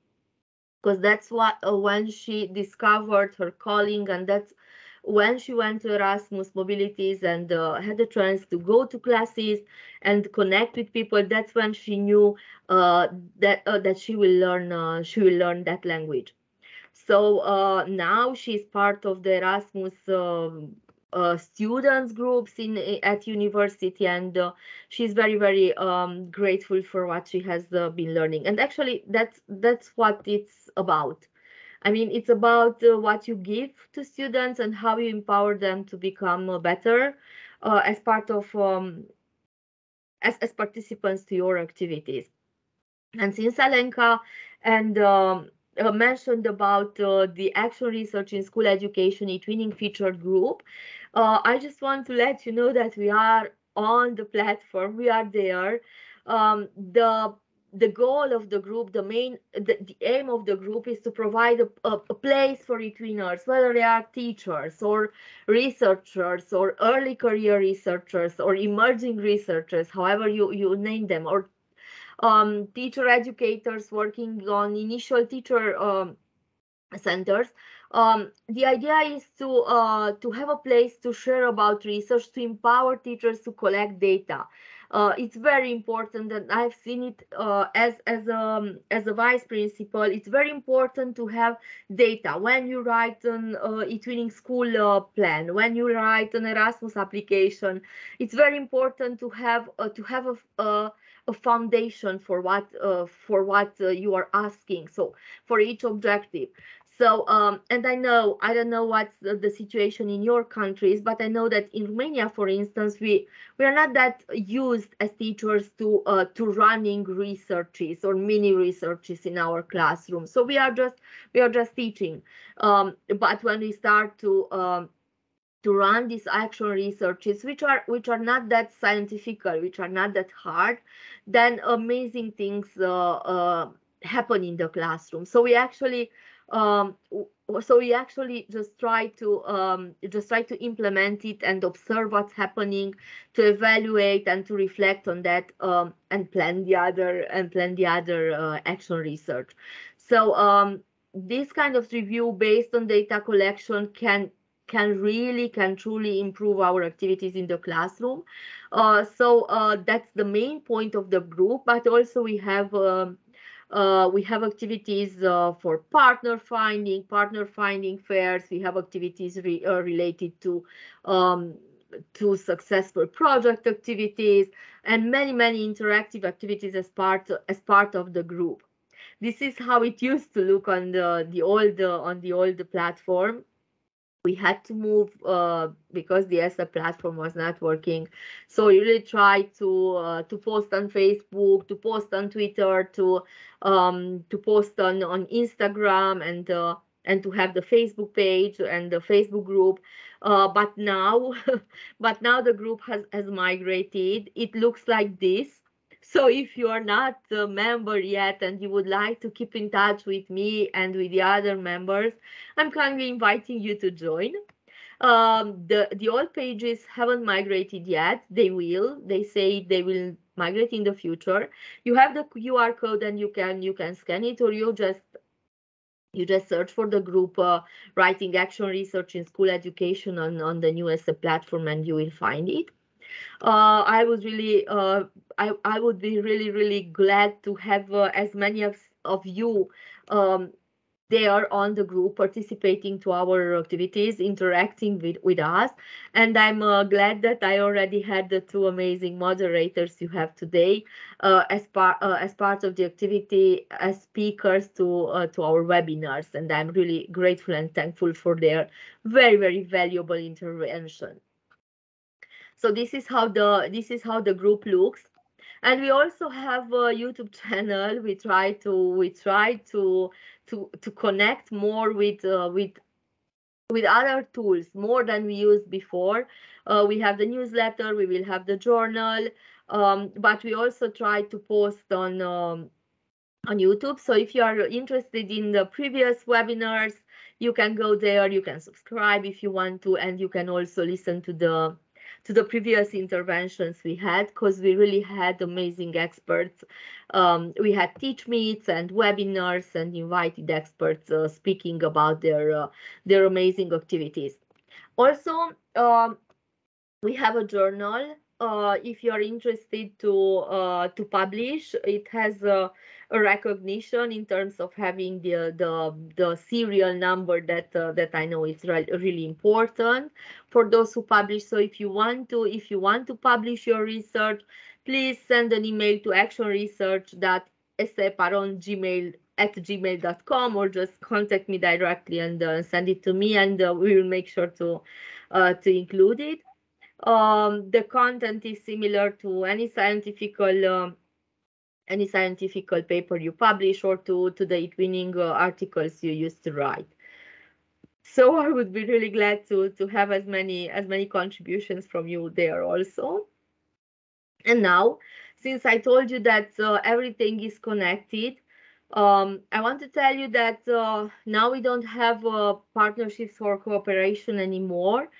because that's when she discovered her calling, and that's when she went to Erasmus mobilities and had the chance to go to classes and connect with people. That's when she knew that she will learn that language. So now she's part of the Erasmus students groups at university, and she's very grateful for what she has been learning. And actually, that's what it's about. I mean, it's about what you give to students and how you empower them to become better as part of as participants to your activities. And since Alenka and mentioned about the action research in school education eTwinning featured group, I just want to let you know that we are on the platform. We are there. The goal of the group, the aim of the group is to provide a place for eTwinners, whether they are teachers or researchers or early career researchers or emerging researchers, however you name them, or teacher educators working on initial teacher centers. The idea is to have a place to share about research, to empower teachers to collect data. It's very important, and I've seen it as a vice principal. It's very important to have data when you write an eTwinning school plan, when you write an Erasmus application. It's very important to have a foundation for what you are asking. So for each objective. So, and I don't know what's the situation in your countries, but I know that in Romania, for instance, we are not that used as teachers to running researches or mini researches in our classroom. So we are just teaching. But when we start to run these action researches, which are not that scientific, which are not that hard, then amazing things happen in the classroom. So we actually just try to implement it and observe what's happening, to evaluate and to reflect on that, and plan the other action research. So this kind of review based on data collection can truly improve our activities in the classroom. So that's the main point of the group, but also we have activities for partner finding fairs. We have activities related to successful project activities, and many interactive activities as part of the group. this is how it used to look on the old platform. We had to move because the ESA platform was not working. So we really tried to post on Facebook, to post on Twitter, to post on Instagram, and to have the Facebook page and the Facebook group. But now the group has migrated. It looks like this. So if you are not a member yet and you would like to keep in touch with me and with the other members, I'm kindly inviting you to join. The old pages haven't migrated yet. They will. They say they will migrate in the future. You have the QR code and you can scan it, or you just search for the group Writing Action Research in School Education on the new ESA platform, and you will find it. I would be really glad to have as many of you there on the group, participating to our activities, interacting with us. And I'm glad that I already had the two amazing moderators you have today as part of the activity as speakers to our webinars. And I'm really grateful and thankful for their very valuable intervention. So this is how the group looks. And we also have a YouTube channel. We try to connect more with other tools, more than we used before. We have the newsletter, we will have the journal, but we also try to post on YouTube. So if you are interested in the previous webinars, you can go there, you can subscribe if you want to, and you can also listen to the previous interventions we had, because we really had amazing experts. We had teach meets and webinars and invited experts speaking about their amazing activities. Also, we have a journal. If you are interested to publish, it has a recognition in terms of having the serial number that I know is really important for those who publish. So if you want to publish your research, please send an email to actionresearch.separon@gmail.com, or just contact me directly and send it to me, and we will make sure to include it. The content is similar to any scientific paper you publish, or to the eTwinning articles you used to write. So I would be really glad to have as many contributions from you there also. And now, since I told you that everything is connected, I want to tell you that now we don't have partnerships for cooperation anymore.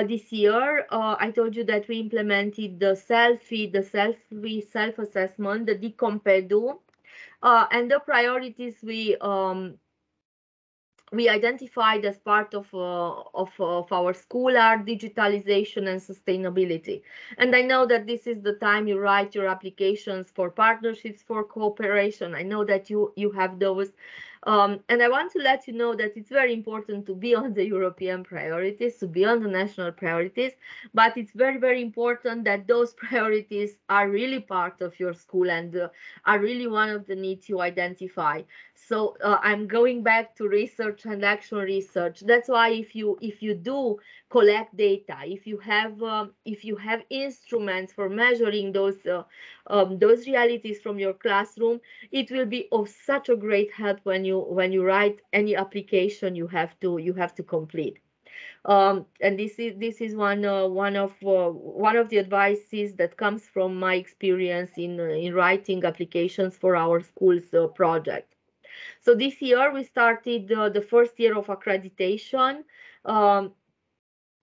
This year, I told you that we implemented the self-assessment, the decompedu, and the priorities we identified as part of our school are digitalization and sustainability. And I know that this is the time you write your applications for partnerships for cooperation. I know that you have those. And I want to let you know that it's very important to be on the European priorities, to be on the national priorities, but it's very important that those priorities are really part of your school and are really one of the needs you identify. So I'm going back to research and action research. That's why if you do collect data, if you have instruments for measuring those realities from your classroom, it will be of such a great help when you write any application you have to complete. And this is one of the advices that comes from my experience in writing applications for our school's project. So this year we started the first year of accreditation.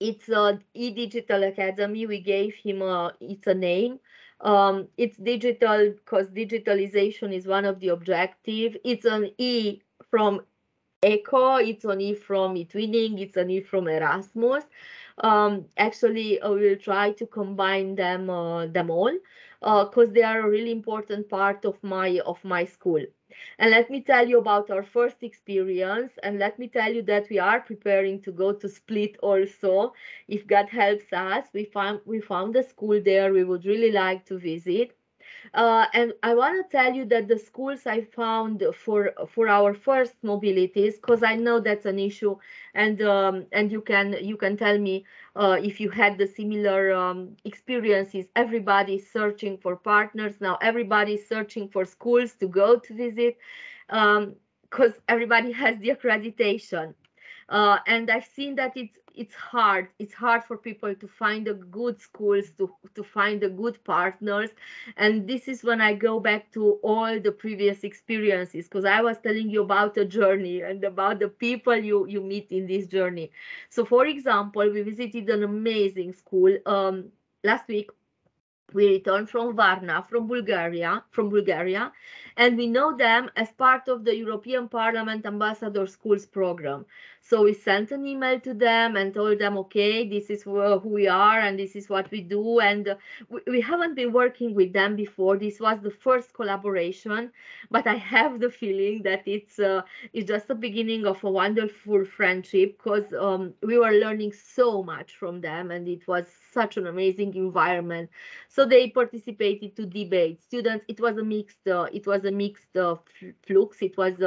It's an eDigital Academy. We gave him it's a name. It's digital because digitalization is one of the objectives. It's an E from ECO, it's an E from eTwinning, it's an E from Erasmus. Actually, we'll try to combine them all because they are a really important part of my school. And let me tell you about our first experience, and let me tell you that we are preparing to go to Split also, if God helps us. We found a school there we would really like to visit. And I want to tell you that the schools I found for our first mobilities, because I know that's an issue, and you can tell me if you had the similar experiences. Everybody's searching for partners now. Everybody's searching for schools to go to visit, because everybody has the accreditation. And I've seen that it's hard. It's hard for people to find the good schools, to find the good partners. And this is when I go back to all the previous experiences, because I was telling you about the journey and about the people you meet in this journey. So, for example, we visited an amazing school last week. We returned from Varna, from Bulgaria, and we know them as part of the European Parliament Ambassador Schools program. So we sent an email to them and told them, okay, this is who we are and this is what we do. And we haven't been working with them before. This was the first collaboration, but I have the feeling that it's just the beginning of a wonderful friendship, because we were learning so much from them, and it was such an amazing environment. So they participated to debate. Students, it was a mixed flux. It was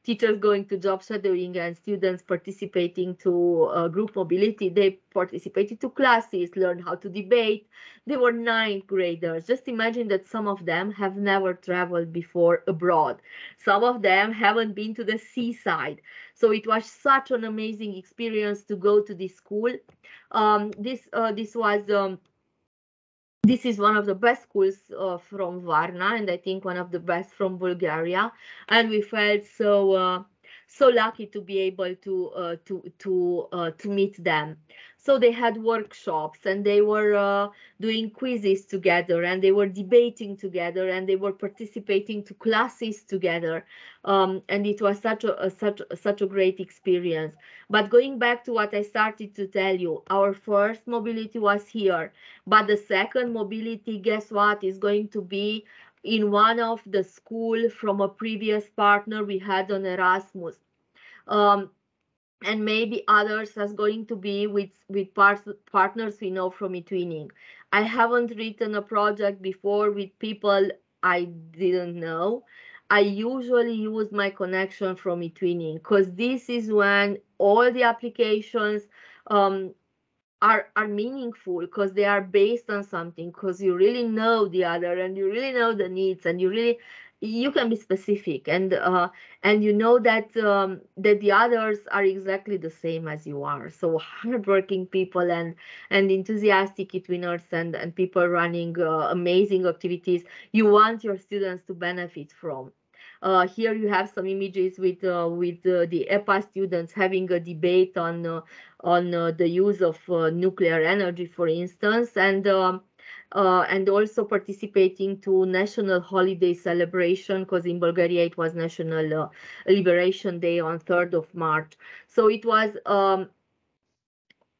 teachers going to job shadowing and students participating to group mobility. They participated to classes, learned how to debate. They were 9th graders. Just imagine that some of them have never traveled before abroad. Some of them haven't been to the seaside. So it was such an amazing experience to go to this school. This is one of the best schools from Varna, and I think one of the best from Bulgaria. And we felt so lucky to be able to meet them. So they had workshops, and they were doing quizzes together, and they were debating together, and they were participating to classes together. And it was such a great experience. But going back to what I started to tell you, our first mobility was here, but the second mobility, guess what, is going to be in one of the school from a previous partner we had on Erasmus. And maybe others are going to be with partners we know from eTwinning. I haven't written a project before with people I didn't know. I usually use my connection from eTwinning, because this is when all the applications are meaningful, because they are based on something, because you really know the other, and you really know the needs, and you can be specific, and you know that that the others are exactly the same as you are. So hardworking people and enthusiastic eTwinners and people running amazing activities you want your students to benefit from. Here you have some images with the EPA students having a debate on the use of nuclear energy, for instance, and also participating to national holiday celebration, because in Bulgaria it was National Liberation Day on 3rd of March. So it was.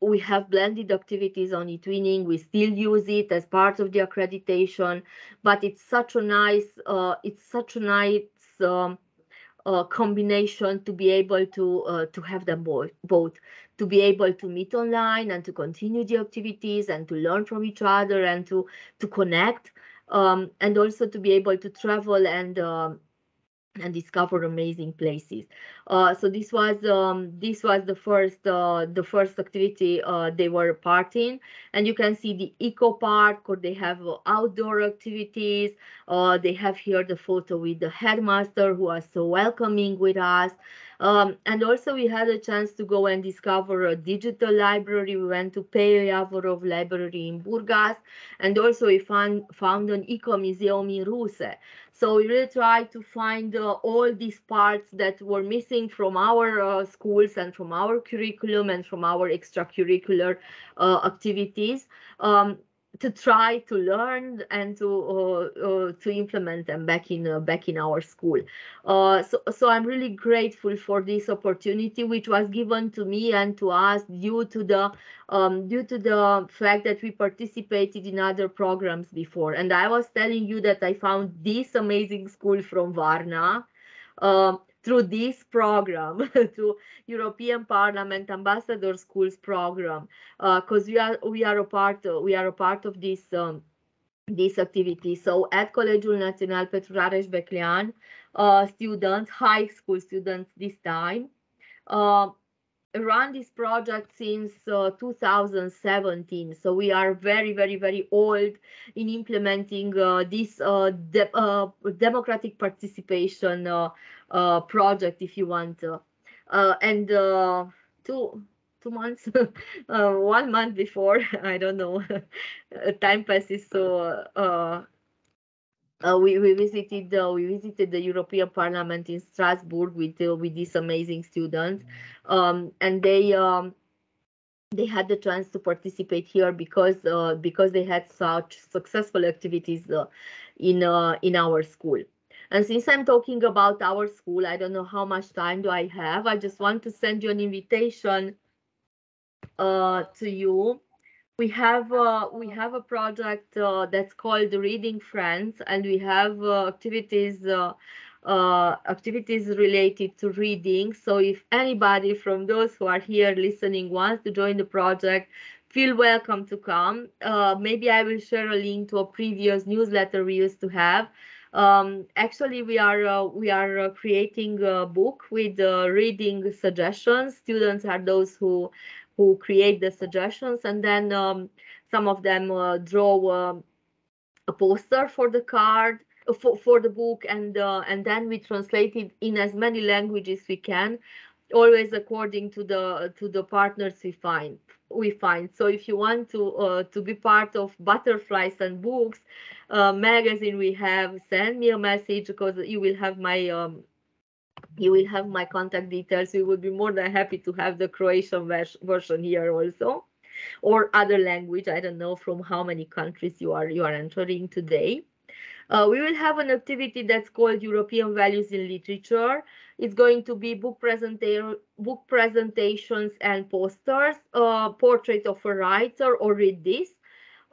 We have blended activities on eTwinning. We still use it as part of the accreditation, but it's such a nice combination to be able to have them both, to be able to meet online and to continue the activities and to learn from each other and to connect, and also to be able to travel and discover amazing places. So this was the first activity they were part in, and you can see the eco park, or they have outdoor activities. They have here the photo with the headmaster, who was so welcoming with us. And also we had a chance to go and discover a digital library. We went to Peja Javorov library in Burgas, and also we found an eco museum in Ruse. So we really tried to find all these parts that were missing from our schools and from our curriculum and from our extracurricular activities, to try to learn and to implement them back in our school. So I'm really grateful for this opportunity, which was given to me and to us due to the fact that we participated in other programs before. And I was telling you that I found this amazing school from Varna through this program, through European Parliament Ambassador Schools program, because we are a part of this this activity. So at Colegiul Național Petru Rareș-Beclean, students, high school students this time, run this project since 2017. So we are very, very, very old in implementing this democratic participation project, if you want. And 2 months, 1 month before, I don't know, time passes. So we visited the European Parliament in Strasbourg with these amazing students, and they had the chance to participate here because they had such successful activities in our school. And since I'm talking about our school, I don't know how much time do I have. I just want to send you an invitation to you. We have a project that's called Reading Friends, and we have activities related to reading. So if anybody from those who are here listening wants to join the project, feel welcome to come. Maybe I will share a link to a previous newsletter we used to have. Actually, we are creating a book with reading suggestions. Students are those who create the suggestions, and then some of them draw a poster for the card for the book, and then we translate it in as many languages we can, always according to the partners we find. So if you want to be part of Butterflies and Books magazine we have, send me a message, because you will have my contact details. We would be more than happy to have the Croatian version here also, or other language. I don't know from how many countries you are entering today. We will have an activity that's called European Values in Literature. It's going to be book presentations and posters, portrait of a writer, or read this.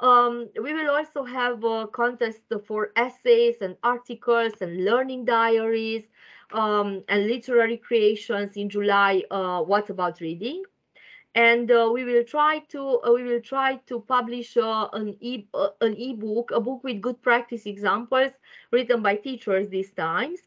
We will also have a contest for essays and articles and learning diaries, and literary creations in July. What about reading? And we will try to publish an e-book, a book with good practice examples written by teachers these times.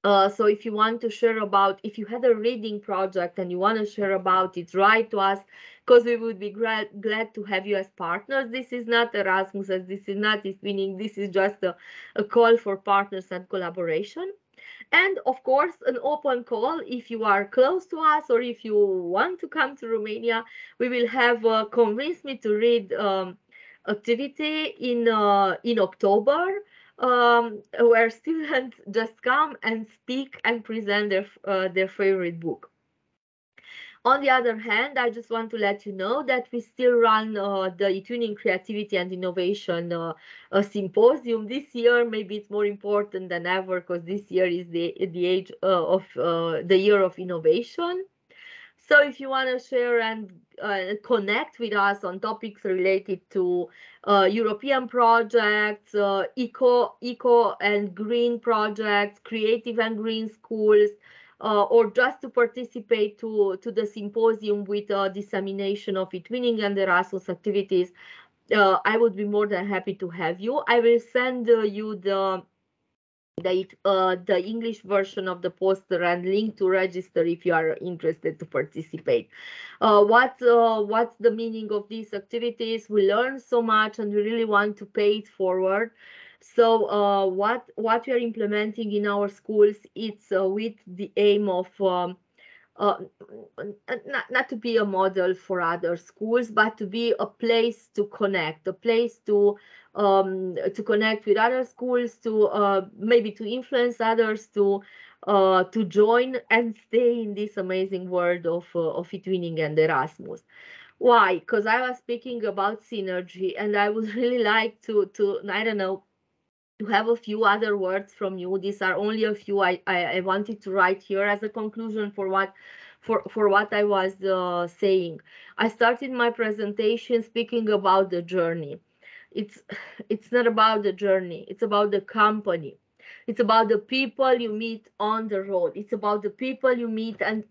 So if you want to share about, if you had a reading project and you want to share about it, write to us, because we would be glad to have you as partners. This is not Erasmus, this is not eTwinning, this is just a call for partners and collaboration. And of course, an open call if you are close to us, or if you want to come to Romania. We will have a Convince Me to Read activity in October, where students just come and speak and present their favorite book. On the other hand, I just want to let you know that we still run the eTwinning Creativity and Innovation Symposium. This year, maybe it's more important than ever, because this year is the age of the year of innovation. So if you want to share and connect with us on topics related to European projects, eco and green projects, creative and green schools, or just to participate to the symposium with dissemination of eTwinning and Erasmus activities, I would be more than happy to have you. I will send you the English version of the poster and link to register if you are interested to participate. What's the meaning of these activities? We learn so much and we really want to pay it forward. So what we are implementing in our schools, it's with the aim of not to be a model for other schools, but to be a place to connect, a place to connect with other schools, to maybe to influence others to join and stay in this amazing world of eTwinning and Erasmus. Why? Because I was speaking about synergy, and I would really like to I don't know, to have a few other words from you. These are only a few I wanted to write here as a conclusion for what I was saying. I started my presentation speaking about the journey. It's not about the journey, it's about the company. It's about the people you meet on the road. It's about the people you meet and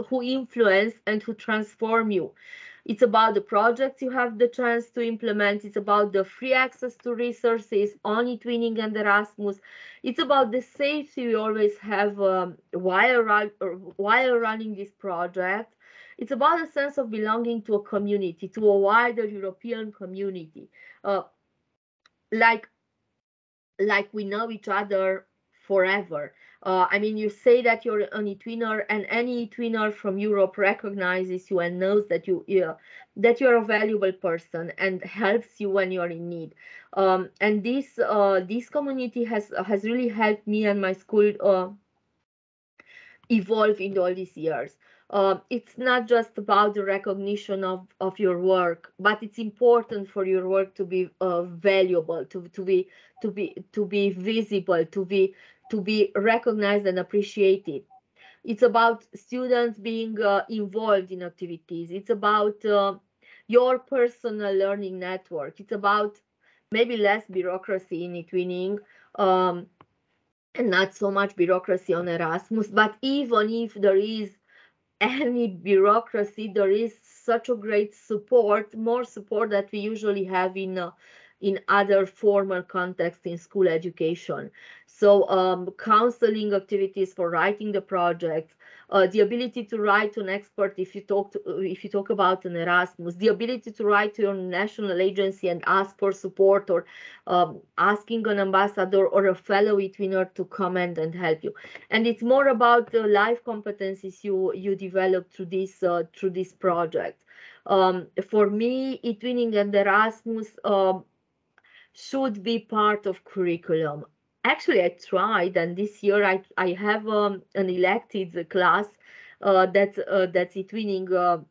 who influence and who transform you. It's about the projects you have the chance to implement. It's about the free access to resources on eTwinning and Erasmus. It's about the safety we always have while running this project. It's about a sense of belonging to a community, to a wider European community. Like we know each other forever. I mean, you say that you're an eTwinner, and any eTwinner from Europe recognizes you and knows that that you're a valuable person and helps you when you're in need. And this community has really helped me and my school evolve in all these years. It's not just about the recognition of your work, but it's important for your work to be valuable, to be visible, to be recognized and appreciated. It's about students being involved in activities. It's about your personal learning network. It's about maybe less bureaucracy in eTwinning, and not so much bureaucracy on Erasmus. But even if there is any bureaucracy, there is such a great support, more support that we usually have in other formal contexts in school education. So counseling activities for writing the projects, the ability to write to an expert if you talk about an Erasmus, the ability to write to your national agency and ask for support, or asking an ambassador or a fellow eTwinner to comment and help you. And it's more about the life competencies you develop through this project. For me, eTwinning and Erasmus should be part of curriculum. Actually, I tried, and this year I have an elected class that's eTwinning.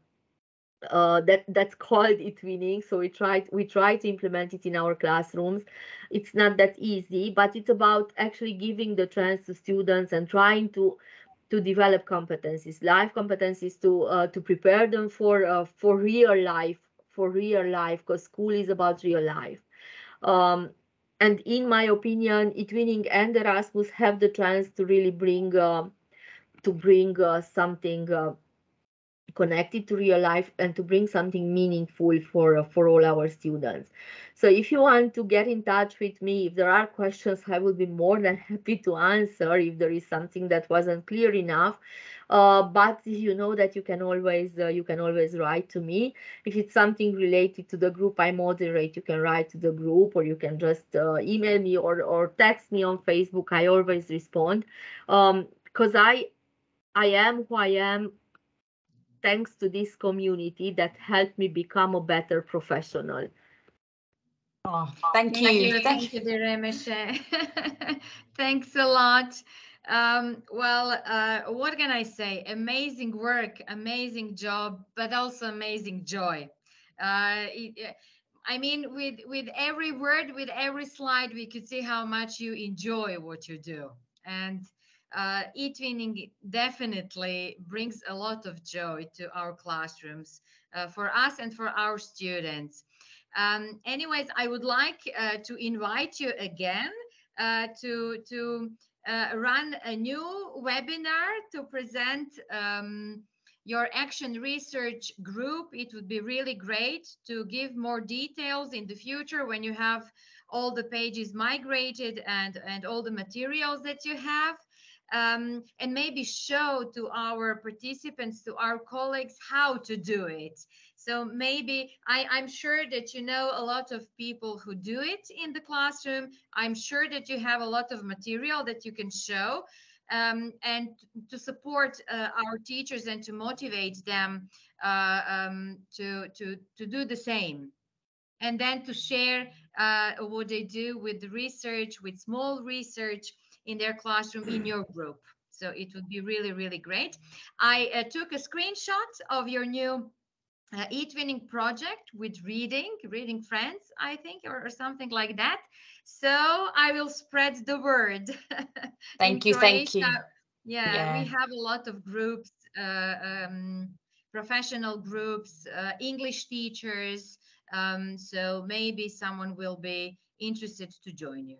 That's called eTwinning. So we try to implement it in our classrooms. It's not that easy, but it's about actually giving the chance to students and trying to develop competencies, life competencies, to prepare them for real life, because school is about real life. And in my opinion, eTwinning and Erasmus have the chance to really bring something connected to real life and to bring something meaningful for all our students. So if you want to get in touch with me, if there are questions, I will be more than happy to answer if there is something that wasn't clear enough. But you know that you can always write to me. If it's something related to the group I moderate, you can write to the group, or you can just email me or text me on Facebook. I always respond, because I am who I am thanks to this community that helped me become a better professional. Oh, thank you. Thank you, dear Emese. Thanks a lot. Well, what can I say? Amazing work, amazing job, but also amazing joy. I mean, with every word, with every slide, we could see how much you enjoy what you do. And eTwinning definitely brings a lot of joy to our classrooms, for us and for our students. Anyways, I would like to invite you again to run a new webinar to present your action research group. It would be really great to give more details in the future when you have all the pages migrated and all the materials that you have. And maybe show to our participants, to our colleagues, how to do it. So maybe I'm sure that you know a lot of people who do it in the classroom. I'm sure that you have a lot of material that you can show, and to support our teachers and to motivate them to do the same. And then to share what they do with the research, with small research in their classroom, in your group. So it would be really, really great. I took a screenshot of your new eTwinning project with reading friends, I think, or something like that. So I will spread the word. Thank you. Yeah, we have a lot of groups, professional groups, English teachers. So maybe someone will be interested to join you.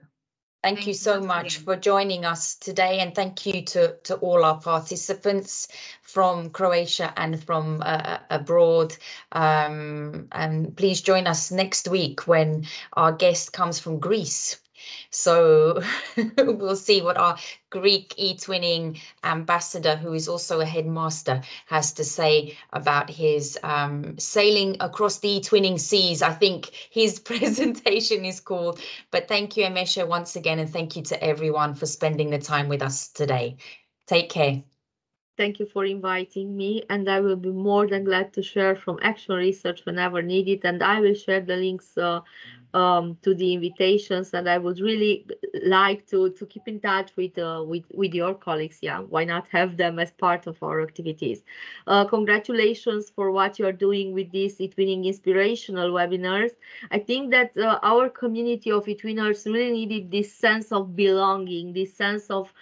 Thank you so much for joining us today, and thank you to all our participants from Croatia and from abroad. And please join us next week when our guest comes from Greece. So we'll see what our Greek eTwinning ambassador, who is also a headmaster, has to say about his sailing across the eTwinning seas. I think his presentation is called. But thank you, Emese, once again, and thank you to everyone for spending the time with us today. Take care. Thank you for inviting me, and I will be more than glad to share from actual research whenever needed, and I will share the links to the invitations, and I would really like to keep in touch with your colleagues. Yeah, why not have them as part of our activities? Congratulations for what you're doing with these eTwinning inspirational webinars. I think that our community of eTwinners really needed this sense of belonging, this sense of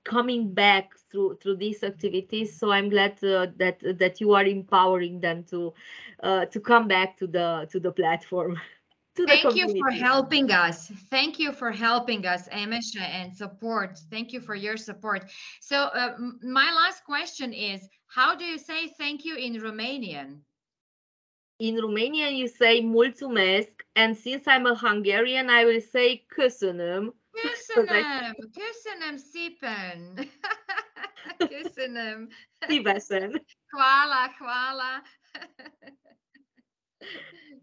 coming back through these activities. So I'm glad that you are empowering them to come back to the platform. Thank you for helping us. Thank you for helping us, Emese, and support. Thank you for your support. So my last question is, how do you say thank you in Romanian? In Romanian, you say mulțumesc, and since I'm a Hungarian, I will say köszönöm. Köszönöm, köszönöm szépen. Köszönöm. Szívesen. Hvala, hvala.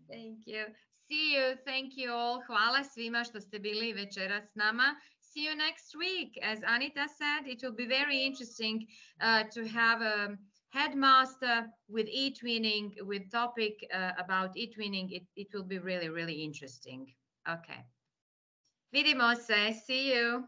Thank you. See you. Thank you all. Hvala svima što ste bili večeras s nama. See you next week. As Anita said, it will be very interesting to have a headmaster with eTwinning, with topic about eTwinning. It will be really, really interesting. Okay. Vidimo se. See you.